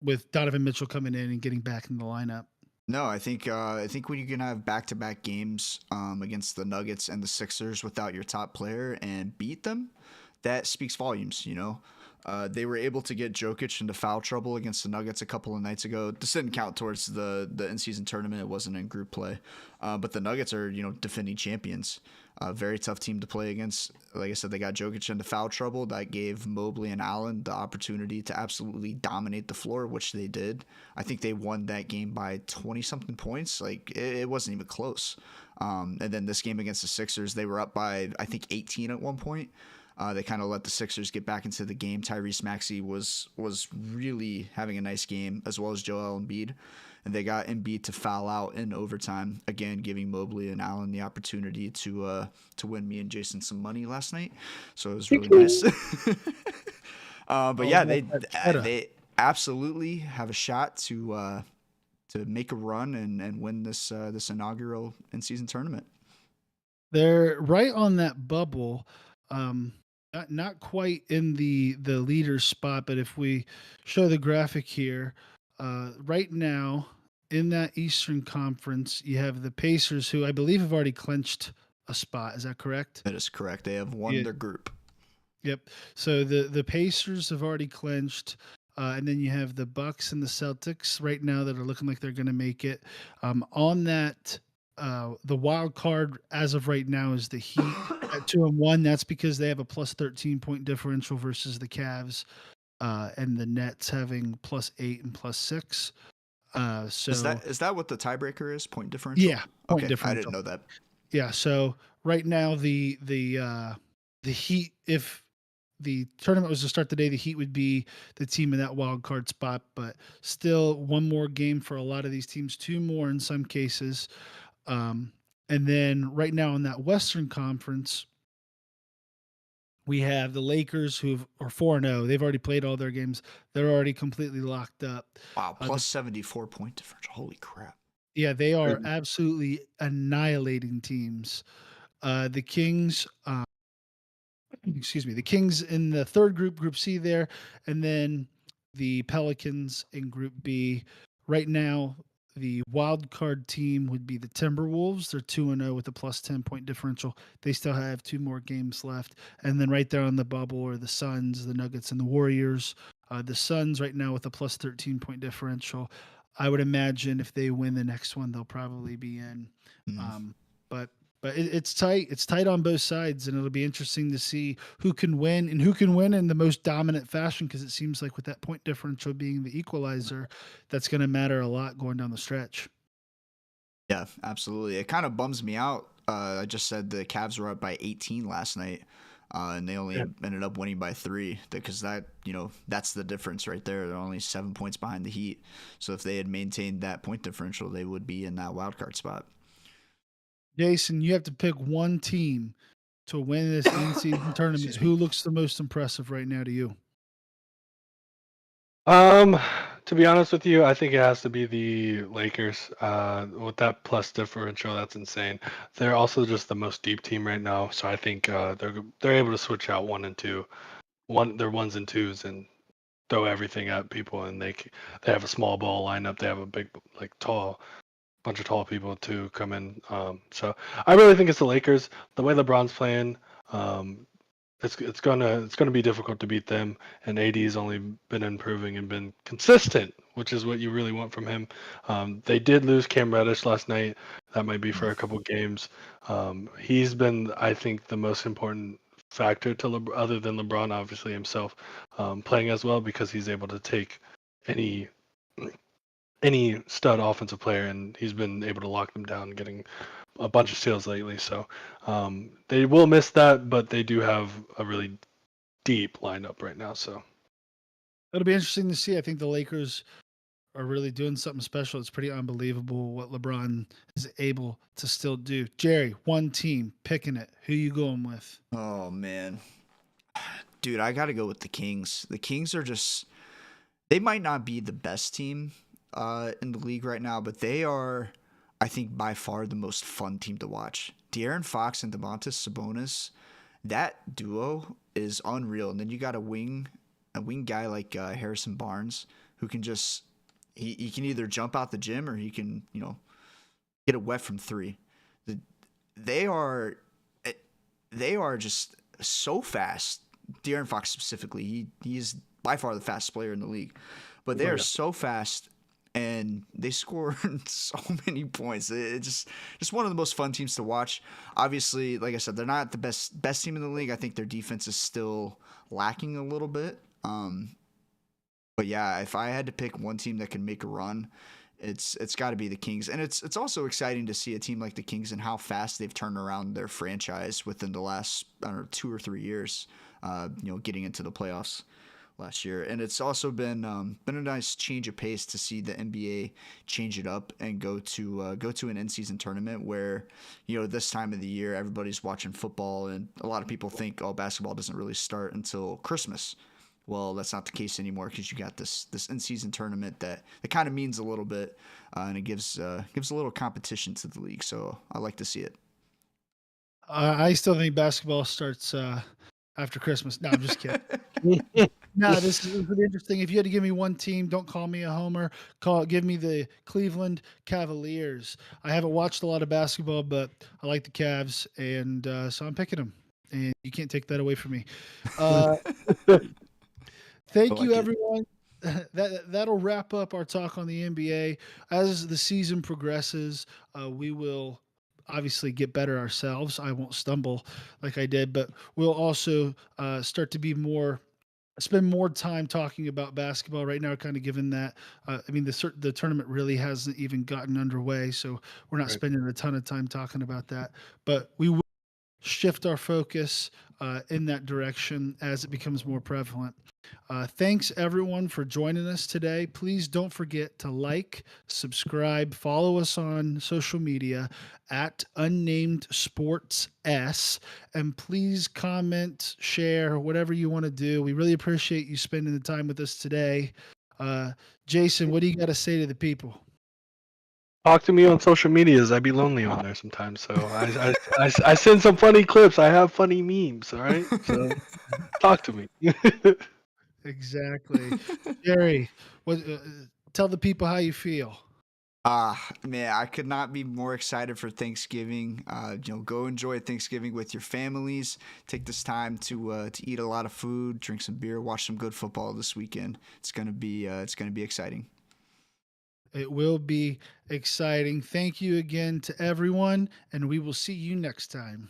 with Donovan Mitchell coming in and getting back in the lineup? No, I think when you can have back-to-back games against the Nuggets and the Sixers without your top player and beat them, that speaks volumes. They were able to get Jokic into foul trouble against the Nuggets a couple of nights ago. This didn't count towards the in-season tournament. It wasn't in group play, but the Nuggets are defending champions. A very tough team to play against. Like I said, they got Jokic into foul trouble. That gave Mobley and Allen the opportunity to absolutely dominate the floor, which they did. I think they won that game by 20-something points. Like, it wasn't even close. And then this game against the Sixers, they were up by, I think, 18 at one point. They kind of let the Sixers get back into the game. Tyrese Maxey was really having a nice game, as well as Joel Embiid. And they got Embiid to foul out in overtime, again giving Mobley and Allen the opportunity to win me and Jason some money last night. So it was really nice. But yeah, they absolutely have a shot to make a run and win this inaugural in-season tournament. They're right on that bubble. Not quite in the leader spot, but if we show the graphic here, right now in that Eastern Conference, you have the Pacers, who I believe have already clinched a spot. Is that correct? That is correct. They have won Yeah. their group. Yep. So the Pacers have already clinched. And then you have the Bucks and the Celtics right now that are looking like they're going to make it. On that The wild card as of right now is the Heat at 2-1. That's because they have a plus 13 point differential versus the Cavs, and the Nets having plus 8 and plus 6. Is So that what the tiebreaker is? Point differential? yeah, point Okay, I didn't differential. know that. Yeah. So right now the Heat, if the tournament was to start today, the Heat would be the team in that wild card spot. But still, one more game for a lot of these teams, two more in some cases. Um, and then right now in that Western Conference, we have the Lakers who are 4-0. They've already played all their games. They're already completely locked up. Wow, The plus 74 point differential. Holy crap. Yeah, they are Crazy. absolutely annihilating teams. The Kings, excuse me, the Kings in the third group, Group C there, and then the Pelicans in Group B. Right now, the wild card team would be the Timberwolves. They're 2-0 with a plus 10 point differential. They still have two more games left. And then right there on the bubble are the Suns, the Nuggets, and the Warriors. The Suns right now with a plus 13 point differential. I would imagine if they win the next one, they'll probably be in. Mm. Um, but it's tight. It's tight on both sides, and it'll be interesting to see who can win and who can win in the most dominant fashion. Because it seems like with that point differential being the equalizer, that's going to matter a lot going down the stretch. Yeah, absolutely. It kind of bums me out. I just said the Cavs were up by 18 last night, and they only Yeah. ended up winning by 3 because that's the difference right there. They're only 7 points behind the Heat. So if they had maintained that point differential, they would be in that wild card spot. Jason, you have to pick one team to win this in-season tournament. Excuse me. Who looks the most impressive right now to you? To be honest with you, I think it has to be the Lakers. With that plus differential, that's insane. They're also just the most deep team right now, so I think they're able to switch out one and two, their ones and twos, and throw everything at people. And they have a small ball lineup. They have a big, like tall bunch of tall people to come in. So I really think it's the Lakers. The way LeBron's playing, um, it's gonna be difficult to beat them. And AD's only been improving and been consistent, which is what you really want from him. They did lose Cam Reddish last night. That might be for a couple games. He's been, I think, the most important factor to other than LeBron, obviously himself, playing as well because he's able to take any any stud offensive player, and he's been able to lock them down, getting a bunch of steals lately. So they will miss that, but they do have a really deep lineup right now. So It'll be interesting to see. I think the Lakers are really doing something special. It's pretty unbelievable what LeBron is able to still do. Jerry, one team, picking it. Who you going with? Oh man, dude, I got to go with the Kings. The Kings are just they might not be the best team in the league right now, but they are, I think, by far the most fun team to watch. De'Aaron Fox and Domantas Sabonis, that duo is unreal. And then you got a wing guy like Harrison Barnes who can just he can either jump out the gym or he can get it wet from three. The, they are eh, they are just so fast. De'Aaron Fox specifically, he is by far the fastest player in the league, but they oh, are yeah. so fast and they score so many points. It's just one of the most fun teams to watch. Obviously, like I said, they're not the best team in the league. I think their defense is still lacking a little bit. But yeah, if I had to pick one team that can make a run, it's got to be the Kings. And it's also exciting to see a team like the Kings and how fast they've turned around their franchise within the last, I don't know, 2 or 3 years. Getting into the playoffs last year, and it's also been a nice change of pace to see the NBA change it up and go to an in-season tournament where this time of the year everybody's watching football, and a lot of people think basketball doesn't really start until Christmas. Well, that's not the case anymore because you got this in-season tournament that kind of means a little bit, and it gives a little competition to the league. So I like to see it. I still think basketball starts after Christmas. No, I'm just kidding. No, this is really interesting. If you had to give me one team, don't call me a homer. Give me the Cleveland Cavaliers. I haven't watched a lot of basketball, but I like the Cavs, and so I'm picking them. And you can't take that away from me. Uh, Thank you, like it. everyone. That'll wrap up our talk on the NBA. As the season progresses, we will obviously get better ourselves. I won't stumble like I did, but we'll also start to be more spend more time talking about basketball right now, kind of given that I mean the tournament really hasn't even gotten underway, so we're not Right. spending a ton of time talking about that. But we will shift our focus in that direction as it becomes more prevalent. Thanks everyone for joining us today. Please don't forget to like, subscribe, follow us on social media at Unnamed Sports S, and please comment, share, whatever you want to do. We really appreciate you spending the time with us today. Uh, Jason, what do you got to say to the people? Talk to me on social medias. I be lonely on there sometimes, so I send some funny clips. I have funny memes. All right, so talk to me. Exactly, Jerry. What? Tell the people how you feel. Man, I could not be more excited for Thanksgiving. Go enjoy Thanksgiving with your families. Take this time to eat a lot of food, drink some beer, watch some good football this weekend. It's gonna be exciting. It will be exciting. Thank you again to everyone, and we will see you next time.